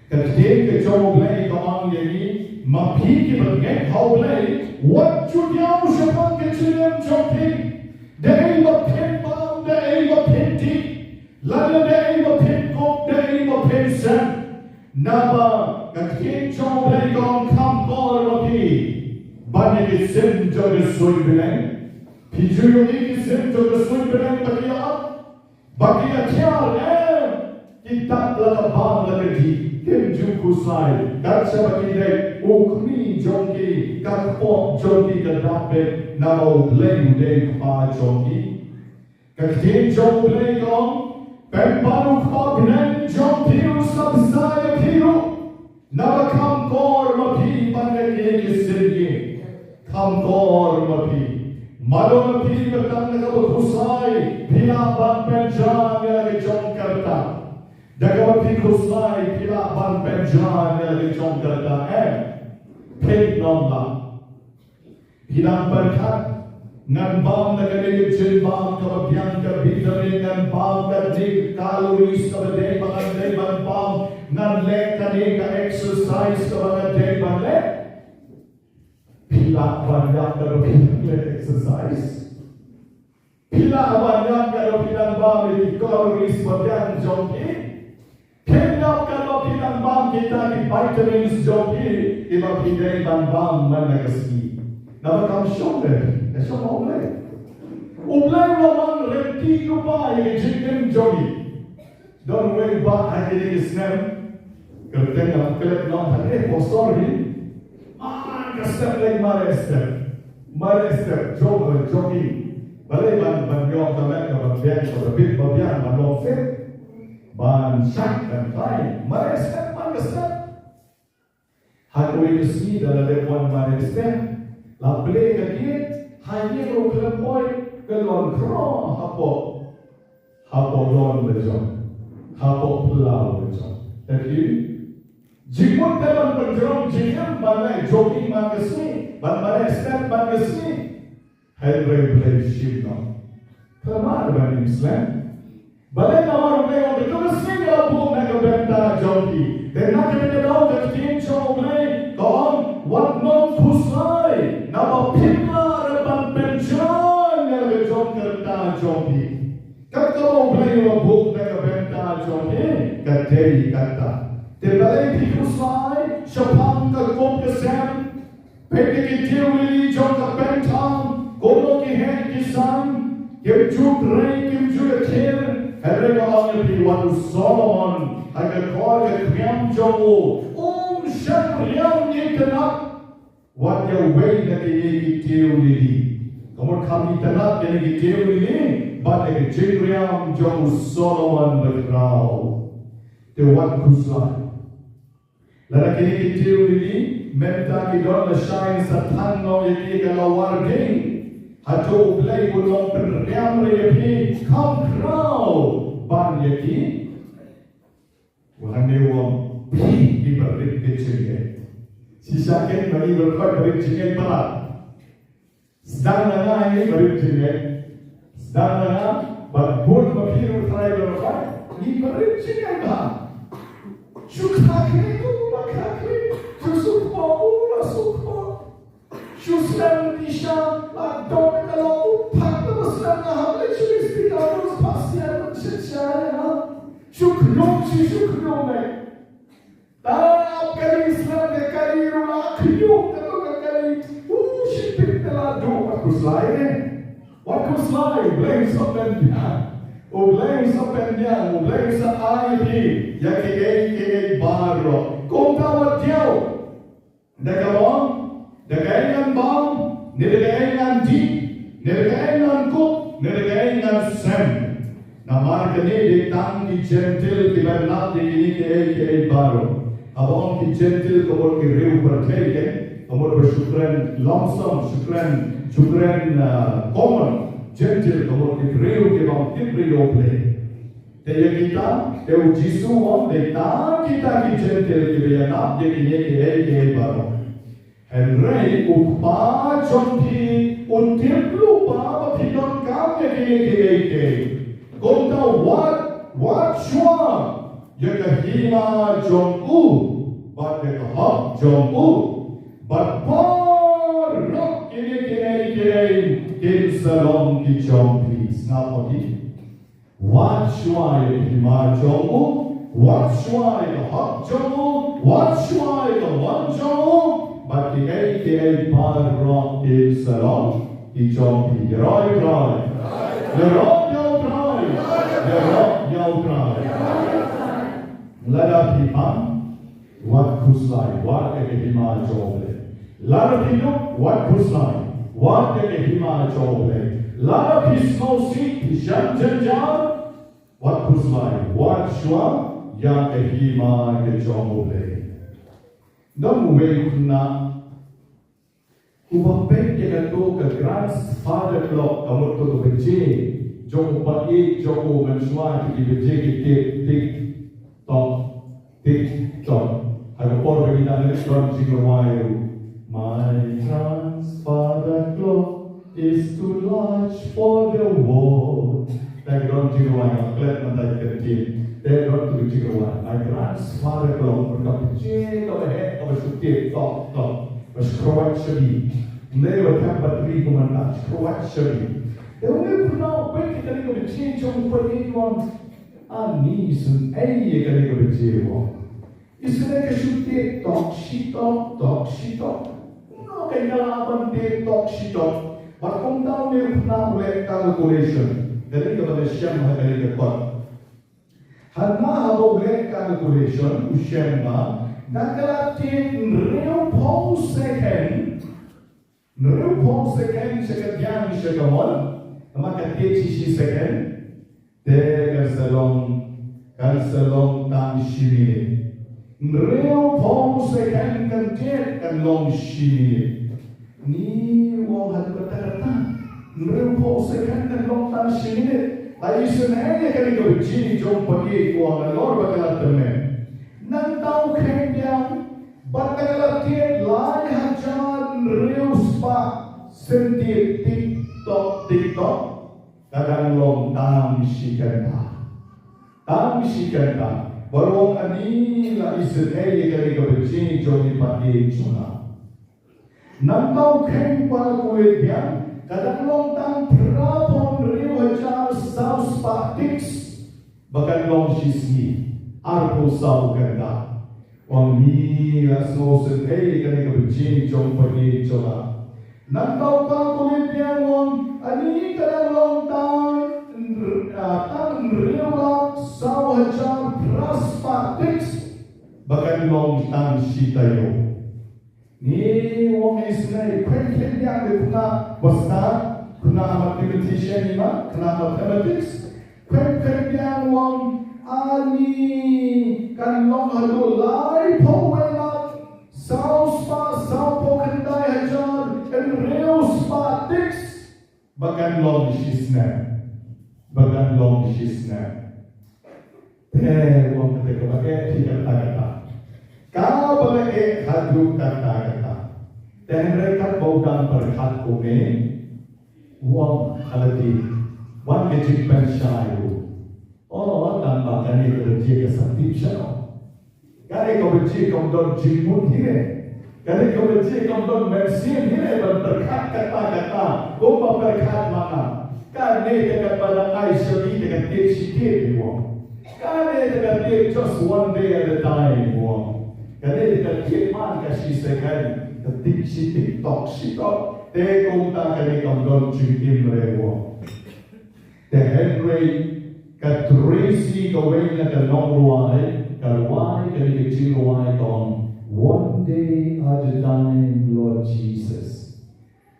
Ketika kecau belai kawan ini, mapi kita get how belai, what should you sepan kecil yang joki? Dei mapen bam, dei mapen ti, lalu dei mapen kop, dei mapen sen. Naba ketika kecau belai kawan kampor mapi, banyak kesen jogi sui belai, piju ini kesen jogi sui belai bagi ajar kita telah bang lagi. Kenjuku sai, kaca bagi ukmi jongi, kakpok jongi kedape, nama ulei udei pa jongi. Kaktin jong ulei kong, pembaru kognen jong piru sabzaya piru, nama kamkor mapi pandai kesirgi, kamkor mapi, malu mapi bertanda kabukusai, pilaban penjang yang jong kerta. Dapat dikusai pila ban penjara yang dicom kerja pek nomla hilang berkat ngan bang negara kecil bang kebiang kebidari ngan bang kerja kaloris kebedai bangan bang ngan lek tadi ke exercise kebangan bang lek pila banyak kebiang exercise pila banyak kebiang bang di kaloris kebiang jongki. Kenapa kalau bilang bang kita di vitamins joki iba pidei bambang mana kasi. Nama kamu shoulder, esok mau boleh. Ublay naman renti ko pa yung chicken jogi. Don't worry about how you get snap. Kerteng ang kelet lang hati, oh sorry. Step like mare step, jogging. Balay ban yung kamek na bagyan ko bit bagyan ban long fit. Ban shot and fly. Mare step. Hakoy kasi dalade one mare step. La play kagit, haye ro klemboy, kalon kro hapo lon lejo. Hapo plau lejo. Thank you. Jikun teman bergerak jikun mana jogging mana sini, mana step mana sini, Henry play Shitom. Kemana bani Islam? Balai nama orang itu mesti kalau pun nak Bynta jogging, dan nak kita tahu that team jogging, kawan, what not pusai, nama pimla reban penjual yang berjong kereta jogging. Kalau balai orang pun nak Bynta jogging, kadai kata. Terbalai dikusai, Shitom kagum kesem, peke kitiwi jong kapentang, kono kihen kisan, kimjuk rei kimjuk akhir, herega angin piwan Solomon, agar kau kriam jongo, syariam nyekenak, what your way that ye kitiwi, kamu kami tenak yang kitiwi, but the kriam jongo Solomon berkrau, the one kusai. Lalaki ni kitiw ini menta kidon na shine sa tanong ini kalawar ding. Hato ublay ulong penriam reyapi come crowd ban yaki. Wahan dewang pi ibarit kecilnya. Sisakin bagi berkat berit cingay para. Sedang na ini berit cingay. Sedang na bagbun mapiru try berkat. Ini berit cingay ba? Shukake tu makake, shusukmo, shuslam disha, adon kalau pakta maslam na hamle chulisti karos pasya chichaya, shukno me. Tara kali Islam ke kali rula kiyum kalau kali, shipit telah do aku slide, blame something dia. Ublay sa penya, ublay sa ID, yaki baro. Kung tawag diyaw, nagawang bang, nilagayan di, nilagayan cook, nilagayan sem. Namar kani ditang di gentle, kibanat di kini baro. Abang di gentle kamor ki riu berkeke, kamor bersyukran langsung, syukran common. Gentle kamor kibreu ke bang kibreu play. Taya kita, teu Jisu on kita ki gentle kibreu de kini baro. Henry ukpa jompi untiplu pa pidon kam kini. Konta what shua yakahima jomu, but yakahab jomu, but rock kini. In salon ki jompi, snapoti. What shua yakahima jomu, what shua yakahab jomu, what shua yakahab jomu, but the rock in salon ki jompi. Roy. Lada pimang, what kuslai, what ekehima joble. Lada pino, what kuslai, what ekehima joble. Lada pisno si, pishan janjan, what kuslai, what shua, yang ekehima joble. Don't wait na. Ubapek yagato ka grandfather clock kamot to beje. Joko pagi, joko mensuai ki beje ki tick tock. Haga por begina ne stron siglowayo. My grandfather clock is too large for the world. Tag don siglowayo, klet mantai kerti. Tag don tu siglowayo. My grandfather clock berkapiche kawahe kawasukti top. Mas Croatia never tempat tri komandan Croatia. Dia pernah pergi kali ke Bynta jom pergi orang ani sun kali ke Bynta. Isne ke shute tok Shitom. No kailangan tok Shitom. Bakong tao ni na ulit calculation. Dali ka ba siyam hadali ka kot. Hana habo ulit calculation usyam ba nakalatin real second second yang siya kamon maka 30 second te kalsalong tam shimi real second kan long shimi ni wong had berkata real second kan long tam shimi ay sunaya kan ito jini jom pagi ko ang lor bakalat temen nang tau kembang bakalat tiet lai hajan real spa senti tiktok kadang long tam shikanta barong ani la sunaya kan ito jini jom pagi chuna nang tau kembang kulit yang kadang long tam prapon real hajan South Spartix bahkan long shisni arpo sau ganda wang ni asno senei kan ke benci jom pergi coba nak tahu kau kulit yang wang ani kadang long tan real sau hajar pras Spartix bahkan long tan shitayo ni wang isnai kwen yang dekuna besar kuna mathematician ni mah, kuna mathematics. Kwen yang wang ani kan long hadu lai powela sau kendai hajar and real Spartix bahkan long shisna. Wang kata pakai tiga kata. Kau pakai hadu kata. Mereka baudang berhat kumi. Wang alati, wan kecil pensyayu. Oh, tanpa kani kerja kesatip syaro. Kani kau berci kau don jimun hire. Kani kau berci kau don mersin hire berkat kata. Kau berkat mana? Kani dekat pada Aisyah dekat dia sikit wang. Kani dekat dia just one day at a time wang. Kani dekat dia man kasih sekali. Ketik TikTok. Te kung ta kani kang don chimkim rewo. Te Henry Katrisi kawin na kanong ruway kani kachil ruway kong one day at a time, Lord Jesus.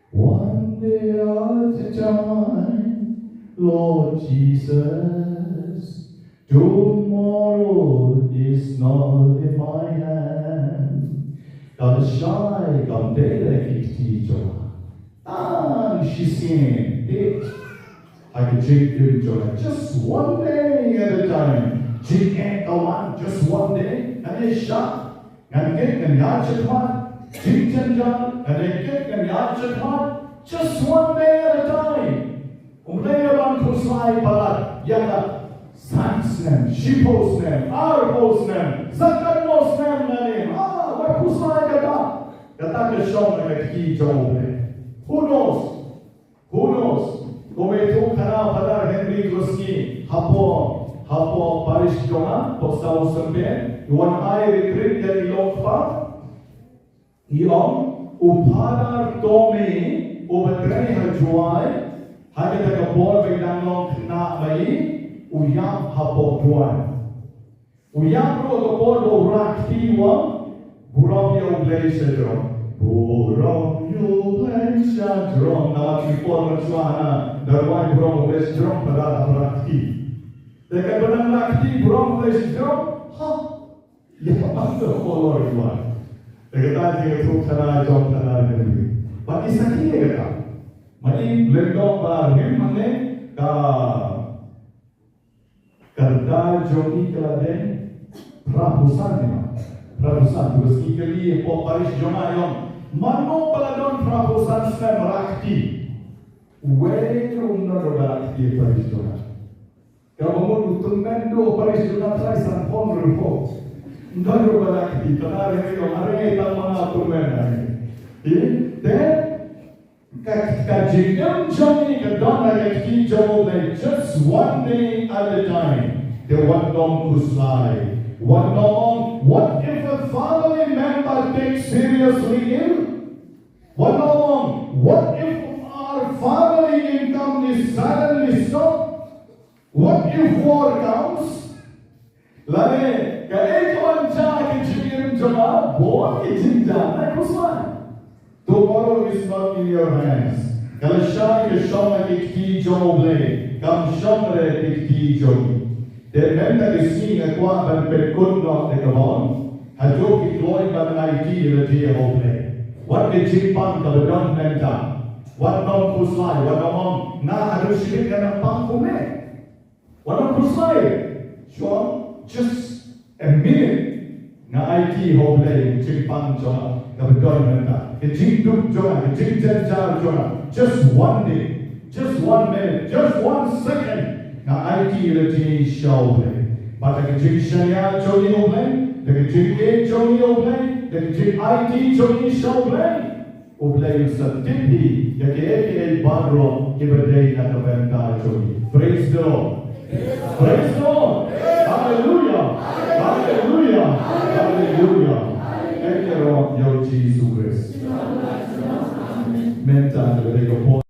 One day at a time, Lord Jesus. Tomorrow is not in my hand. God is shy, God dare teacher. She's saying, I can drink good joy. Just one day at a time. Drink and go on, just one day. And it's shot. And get and yard one. Drink and John. And then get and yard one. Just one day at a time. Umlayaban kusai palat. Yaka. Sansnem. Shiposnem. Arposnem. Zakarnosnem nanim. What kusai kata? Kata kashong na kaki job. Who knows? Kung ito kana pada Henry Kloski hapo Paris Jonga posau sempen yuan ai retreat dari lokpa iong upadar tome ubatrani hajuai hagata kapor bedang long na mai uyam hapo tuan uyam ro kapor do rakti wang burong yo glacier drum burong yo glacier drum na tripor suana darwai burong glacier drum pada rakti dekat benang rakti burong glacier drum ya apa kolor yuan dekat tadi itu cara jom cara ni bagi sakit kata mai lendong bar memang ka kerja jogi keladen prapusan tugas kali po Paris Jonga mano paladon prapusan sem rakti wero no rakti Paris Jonga kalau mau utungan do Paris Jonga try san pon report ndaro rakti tanare yo are tamana turmen then kajingam jogi kadona rakti jogo just one day at a time the one dom kuslai What no? What if a family member takes seriously ill? What no? What if our family income is suddenly stopped? What if war comes? Lare, kawan cakap cium jawab, boleh cinta, nak kusman. Tomorrow is not in your hands. Kalau syai ke syai ke job le, kam syai ke job. Der väntar vi sina kvar men bekundar det kawan. Har jobb i kloj men IT eller det hoble. What the Kyrpang ka bedon vänta. What non puslai, what non na har du schrik en pang på mig. What non puslai. Sure, just a minute. Na IT hoble Kyrpang jona ka bedon vänta. Ke jing duk jona, ke jing jar jona. Just one day, just 1 minute, just 1 second. Na IT ilati show but the jig shaya choni oblay, the jig A choni oblay, the jig IT choni show oblay sa tipi, yake badro ibadei na kaventa choni. Praise the Lord. Praise the Lord. Hallelujah. Hallelujah. Hallelujah. Ecco yo Jesus Christ. Menta de go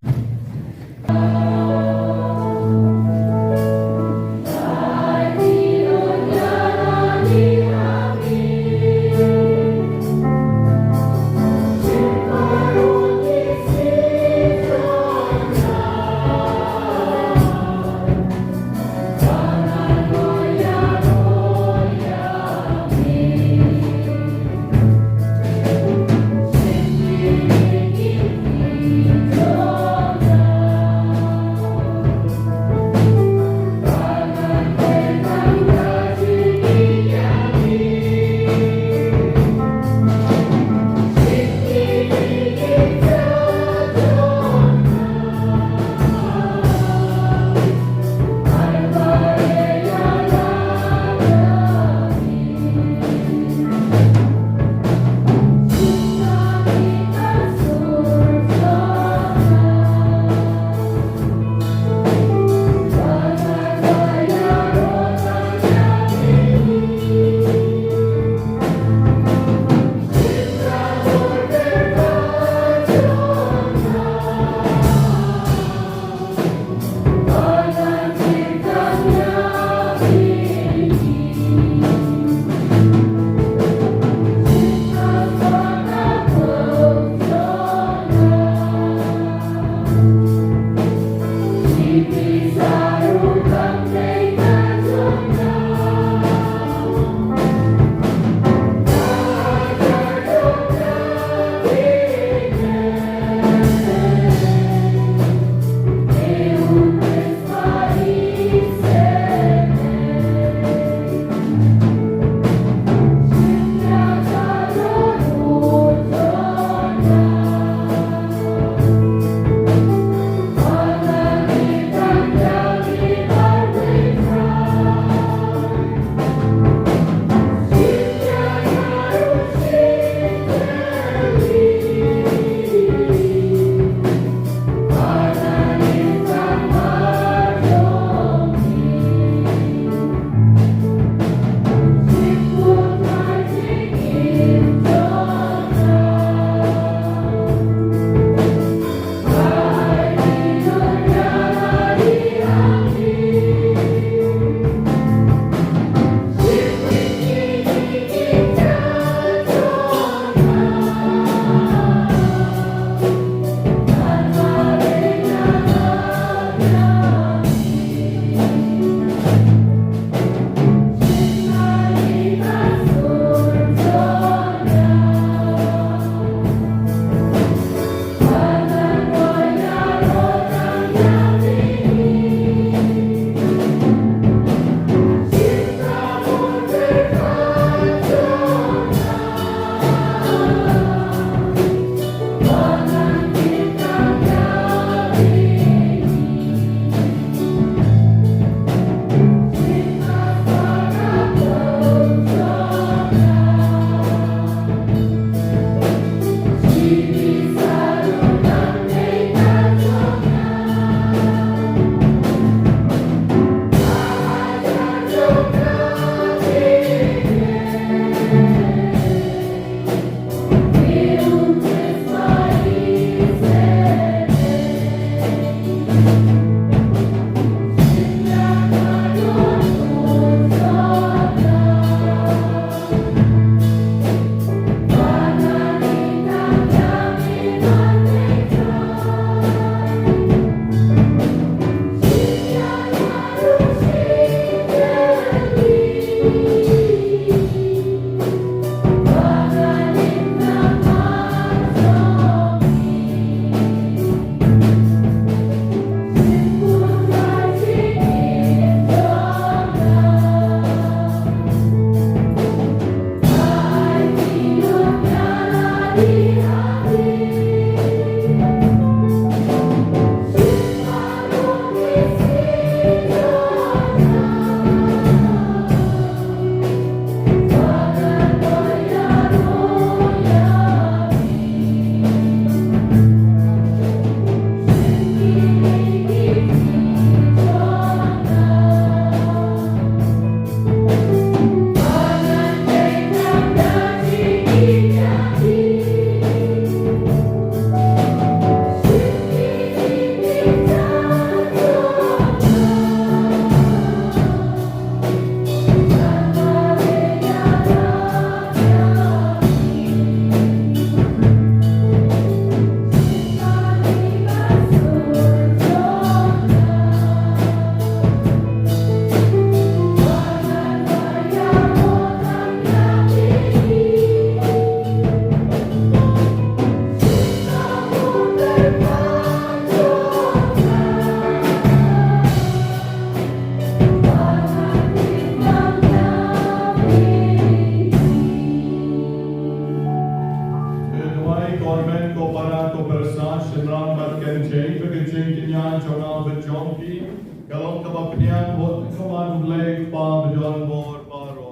niyan kaman blake pa John Bor paro.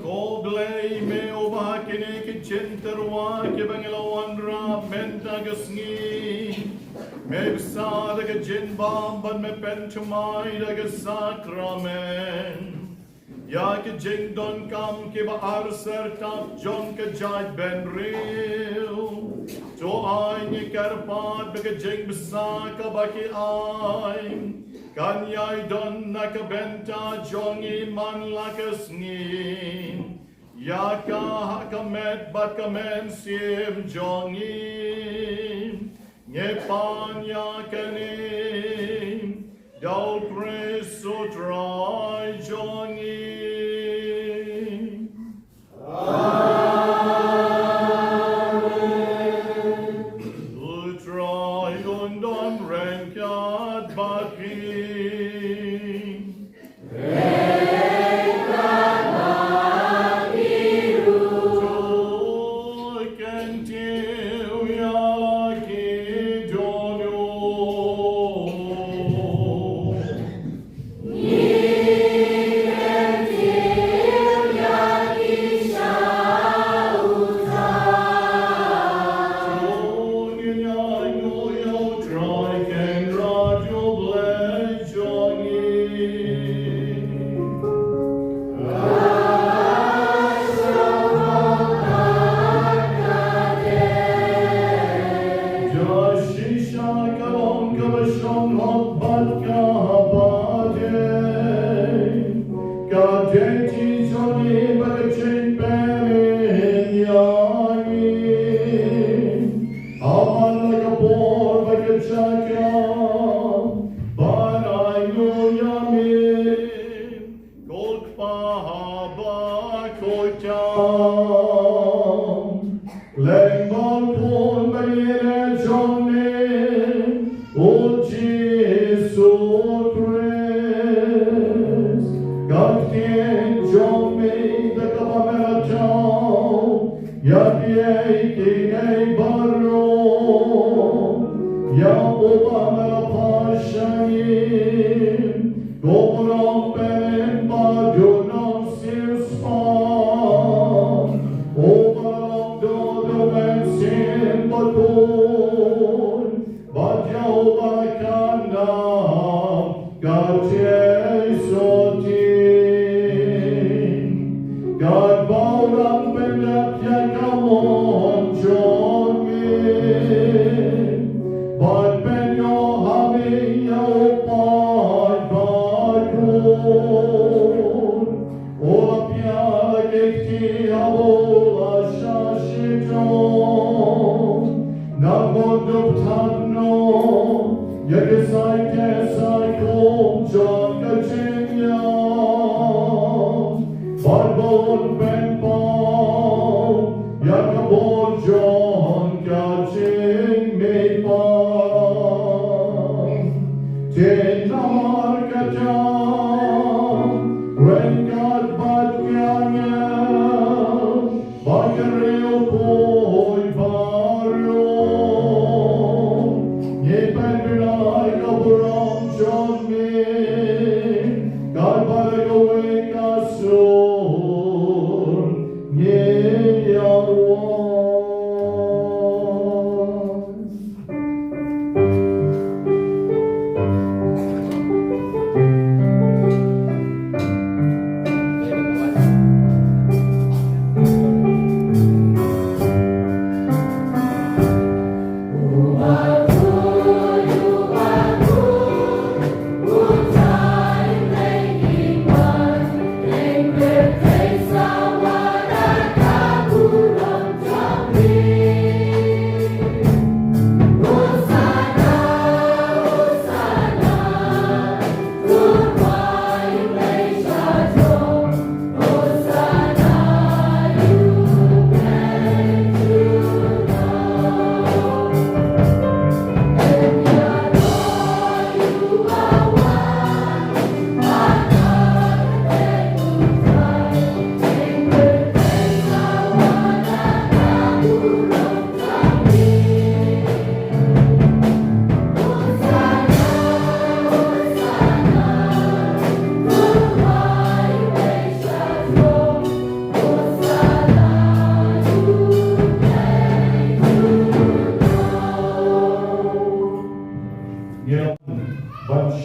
Ko blay me obakine ke centerwa ke bangelawan ra Bynta gasngi. Me besada ke jinbam ban me pentumai da ke sakramen. Ya ke jing don kam ke ba arser tap John ke jaj ben real. To ay ni Kyrpang be ke jing besa ka ba ki ay. Kan yai don na ke Bynta jongi man lakas ni. Ya ka hakamet bat kamen sim jongi. Ngepan ya kanim. Dal preso try jongi. Utrai undon renkat Bakhuid. Joy kentiu yalaki jonyo.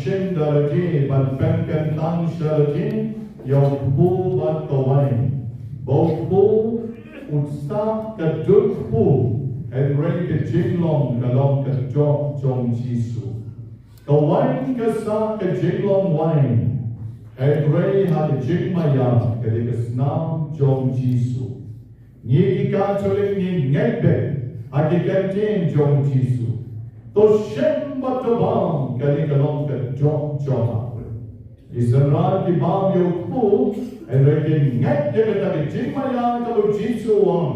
shin darati ban pen kan tang sharati yong pu ban kawai bo pu utsa ka duk pu and ring ka jinglong ka long ka jok jong jisu kawai ka sa ka jinglong wine and ray ha ka jingmaya ka de ka snam jong jisu ni ka choling ni ngebe ha ki kantin jong jisu to shem batobam ka de ka long ka jok jong Israel ki bam yo ku and ray ki ngebe ka de jingmaya ka lo jisu wang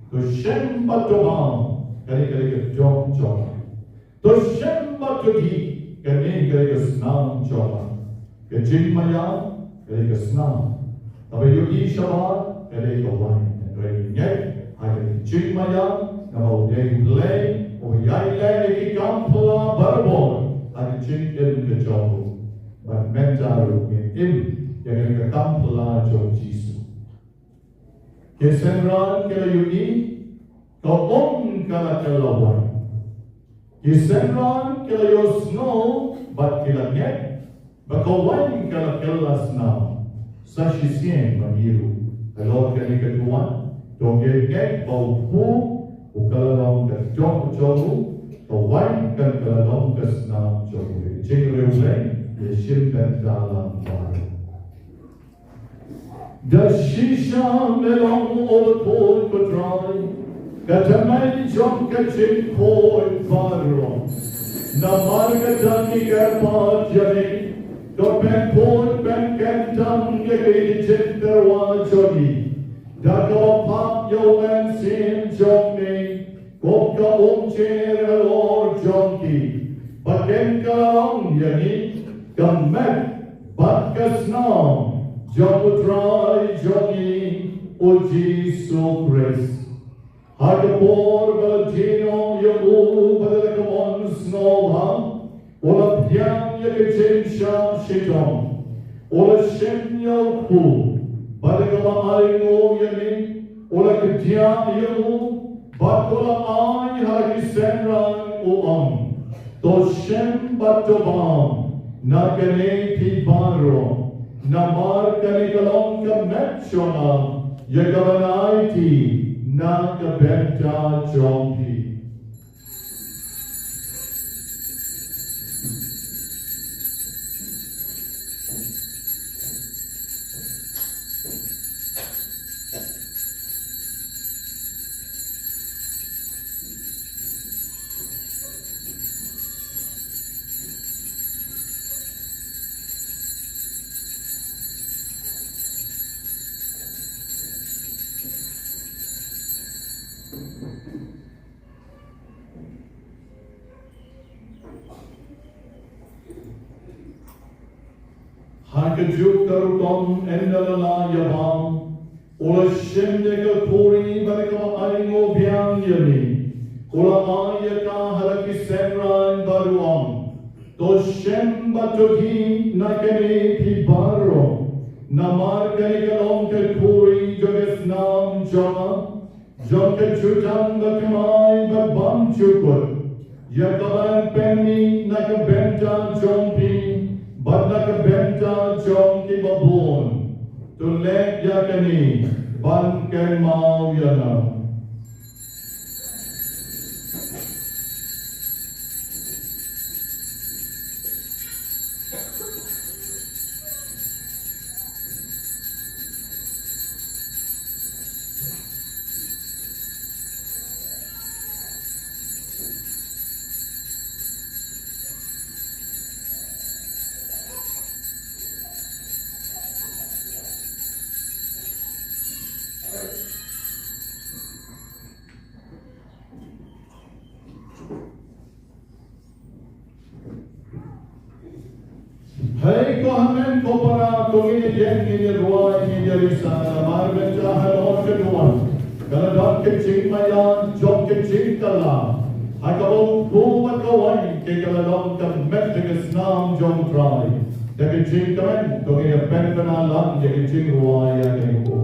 to shem batobam kali ka jong jong to shem batogi kali ka snam jong ka jingmaya kali ka snam tabe yo ki shabat kali ka wine kali nyek kali jingmaya na mo ye lay o yai lay ki kampla barbon kali jingel ka jong but mentaru in yang ka kampla jong jisu kesenran kala yo ni kau kala lawan. Kisenran kala yo snow, but kala nyek, bakawan kala snow. Sa sisien maniru. Kalau kali keduan, tongel nyek bau pu, ukala long ka jong jomu, kawan kala long ka snow jomu. Cingre ulay, yesim kan dalam baru. The shisha melong old pole could dry. Katamay jom kachim koi paro. Na marga ni garpa jani. Do pen koi pen kentang yagay jinterwa jodi. Dagawa pap yo en sin jomni. Kopka omcher alor jonki. Baken kalong yani. Kamet batkasnam. Jomu try joni. O Jesus Christ. Hagapor Valentino Yamu Badakawan Snowha Ola Pian Yakachisha Shitom Ola Shem Yaku Badakama Aino Yami Ola Katian Yamu Bakola Ai Hagisenran Uam To Shem Batobam Nakane Pibaro Namar Kanikalong Kamechona Yagavanaiti Naka Benta Jompi. Hakajuk karutom endalala yabam Ola shemdeka kori badakama aingo biang yami Ola ayaka halaki senran baruam To shem batogi nakane pibaro Namar kanikalong kuri joges nam jama Jonke chutam bakamay babam chukut Yakaban penni nakabenta jompi Badlaka benta jom Kiba born to let yakani ban ken mau yana. Hei kohamen kopara tungin yen ni ruai ni jerisa mar beca halon keduan kalau dok kecing mayan jok kecing kala hakabong kuat kawan ke kalau dok kemet dengan senam jom try dak kecing kawan tungin pen penalang je kecing ruai yang ko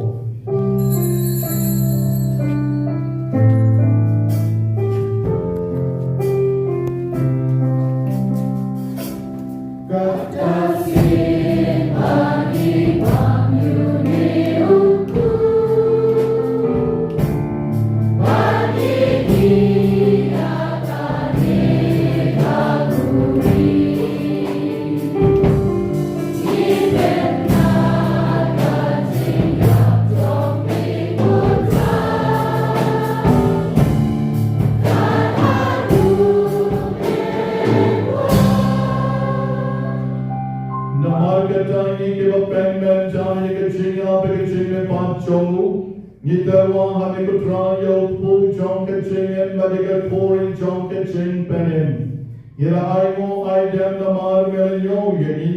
terwa hadi kutrayo pu jong kecingen badiga kori jong kecing penin. Ira aigo aidem damar melyo yeni.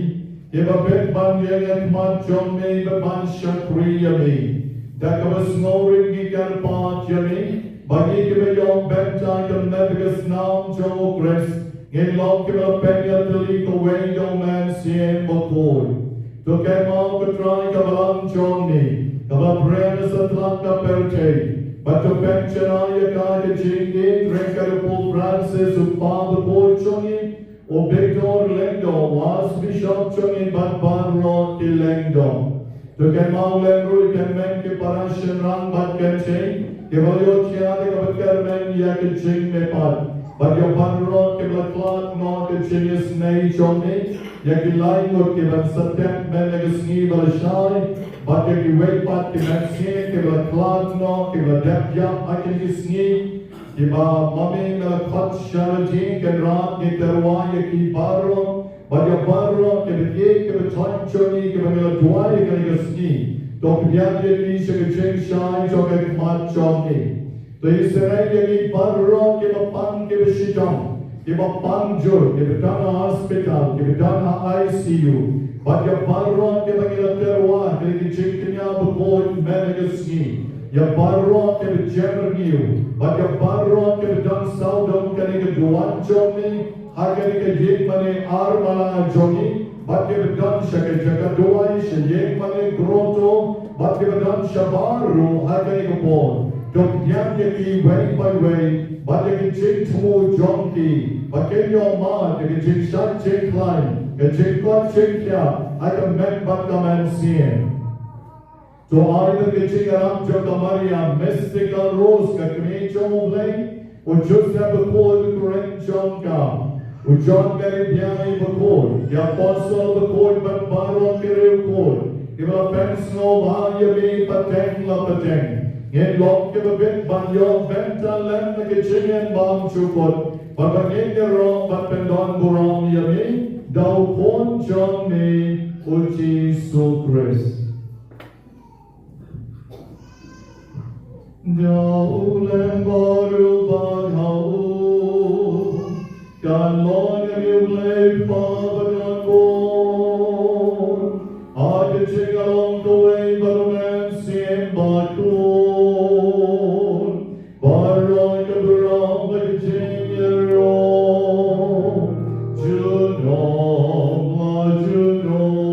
Kiba bet ban yenget mat jong me beban shakri yemi. Dakabas ngorin gigan pat yemi. Bagi kiba yong Bynta kem nebigas nam jong okres. Ngin long kiba penya tili kowe yong man sien Bakhuid. Tukai mau ketrai kabalang jong ni. Kaba brand sa tlak ka perte. Bato penchana ya ka ke jingi drekar po Francis upang Bakhuid chongi. O Victor Lengdo was Bishop chongi bat barro ki Lengdo. Tukai mau lengru ikan men ke parasyan rang bat kente. Kebayo tiada kabatkar men ya ke jing me pat. Bagyo barro ke batlat no ke jingi snei chongi. Ya ki laingot ke bat satyam men ya ke sngi balashai. Bagyo ki waypat ke men ke batlat no ke bat yap akin ki sngi. Kiba mami na khat sharajin ke rat ke terwa ya ki barro. Bagyo barro ke bat ke bat choni ke bat duai ke sngi. Dok biar dia ni sekecil syai joget macam ni. To Israel ni barro ke bapang ke Shitom, ke bapang jur, ke betana hospital, ke betana ICU. Bagai barro ke bagi terwa ke ciknya Bakhuid menegasni. Ya barro ke bejerniu, bagai barro ke betan saudam ke keduan jomi, harga ke jik mane armala jomi. Bagai betan syakir jaga doai syek mane groto, bagai betan syabaru harga ke pon. Dok yang jadi way by way, bagai jik tumu jonki, bagai yoma ke jik syak jik lain, ke jik kuat jik ya, akan men bakaman sien. So either ke jik aram jaka Maria mystical rose ke kini jomulai, ujus ya Bakhuid kureng jonka. Ujon dari biang Bakhuid, ya apostle Bakhuid berbaron kiri Bakhuid. Kibla pensno bahaya mi pateng la pateng. Ngin lok kiba bit banyo Bynta lem na kichingen bang chukot. Babangin niro batpendon burong yami. Daw pon jong ni uchi sukris. Daw lem baru baghau. Kan long yami blade pabagan bon. Ake ching along the way but man sien Bakhuid. Barro ke berang bagi jingero. Junong la junong.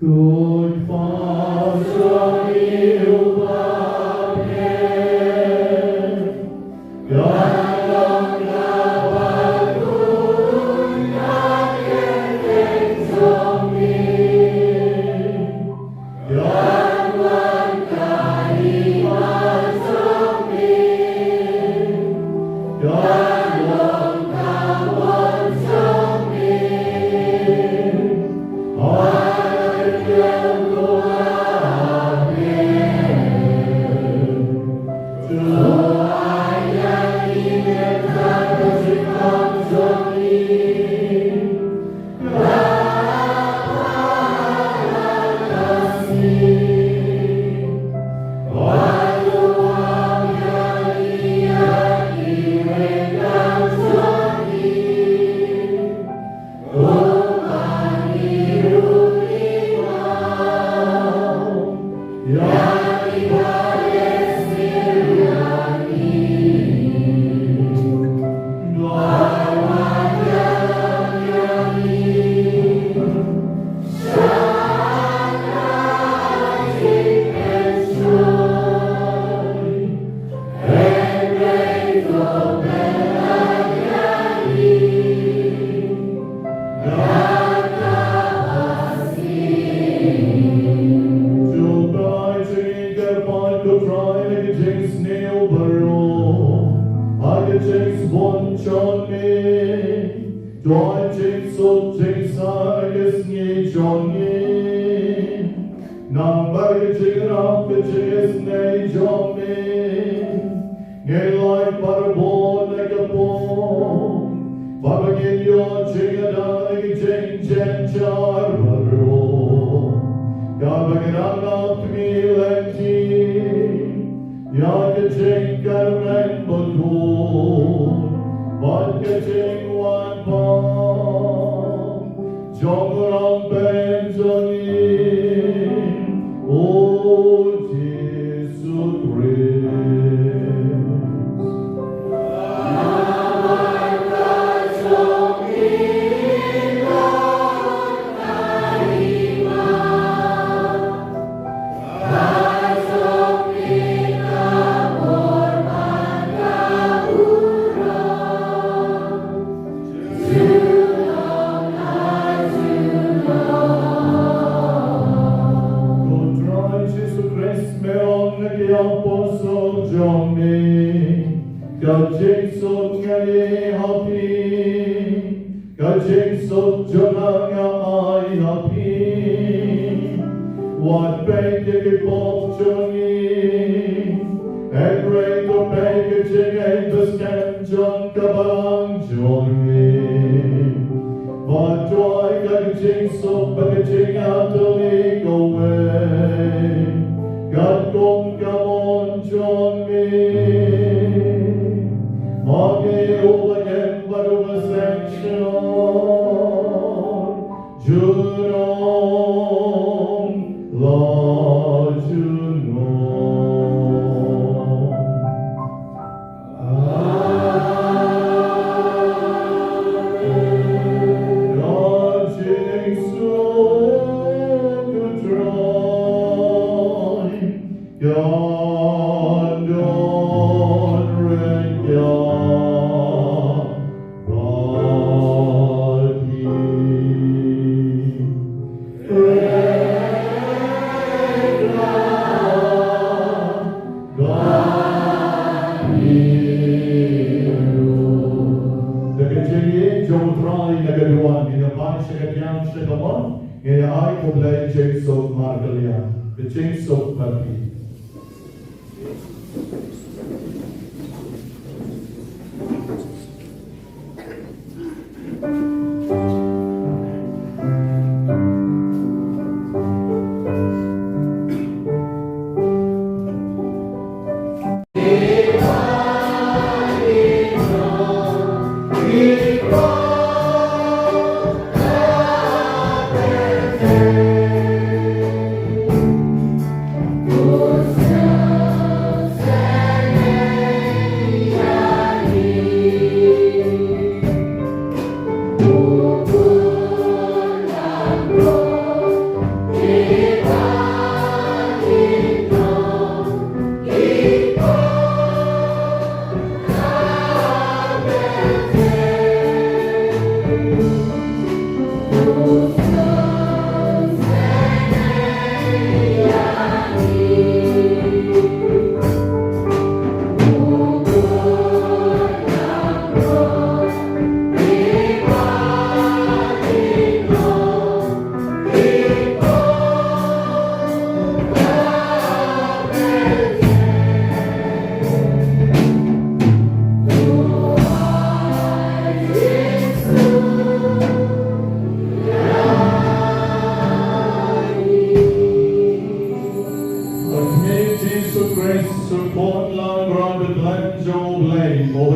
Good Father, you are Thank you.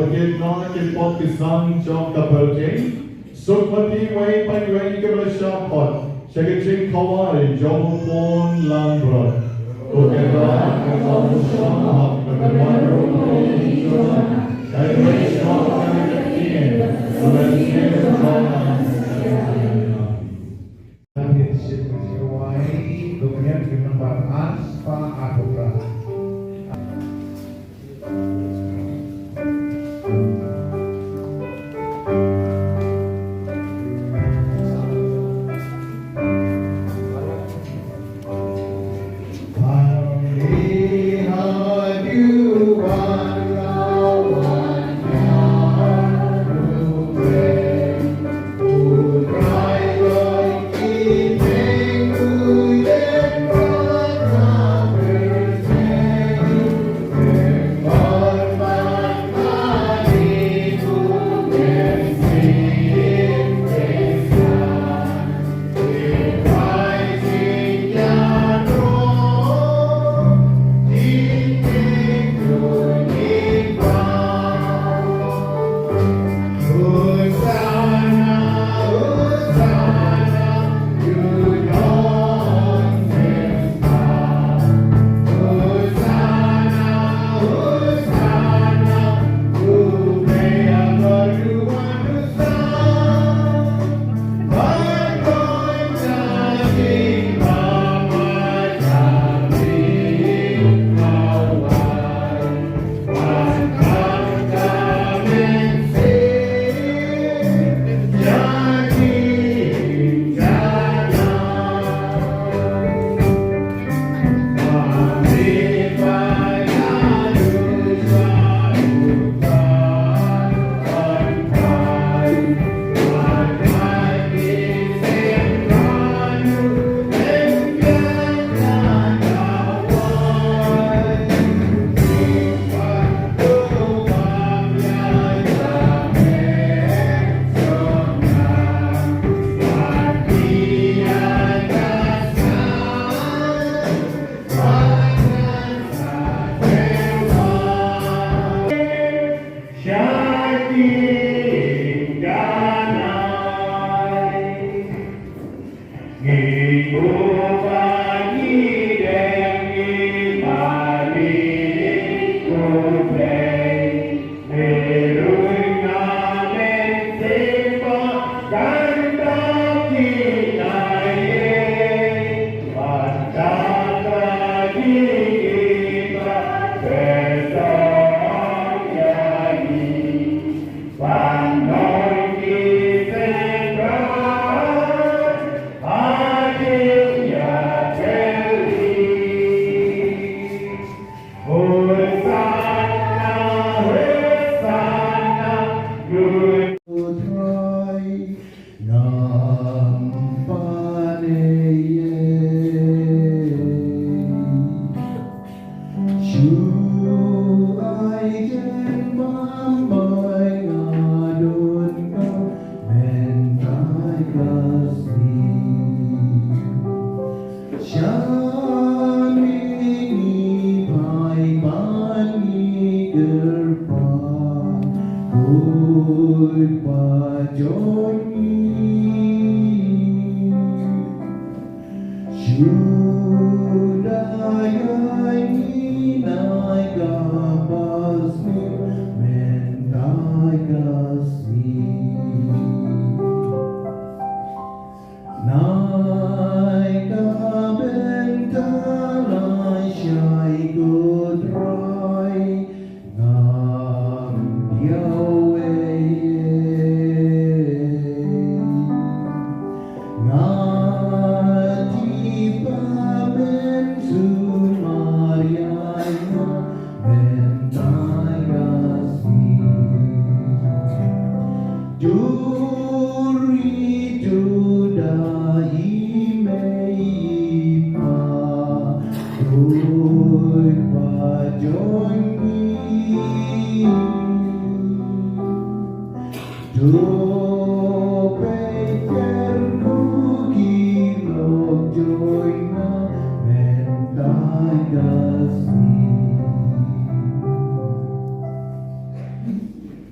Bakhuid nói cái bọc cái sang trong cặp bờ trên suốt một tí vậy phải vậy cái bờ sang pot sẽ cái chuyện khâu ai trong phone lang bờ cô cái đó cái ông sang học cái quan trọng cái cái sang cái tiền rồi cái sang Championship Hawaii, kemudian di nomor Aspa Adora.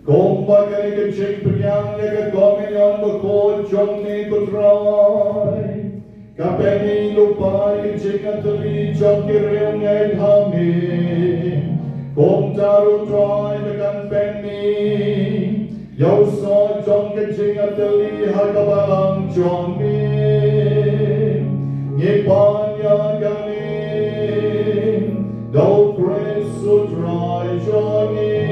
Kung bagay kecing penyang ya kedominyon bekod jom ni kutrai. Kapeni lupa kecing ateli jom kirim ngay dhami. Kung taru trai dekan peni. Yau so jom kecing ateli hakabalang jom ni. Ngipan ya ganin. Dau presu trai jom ni.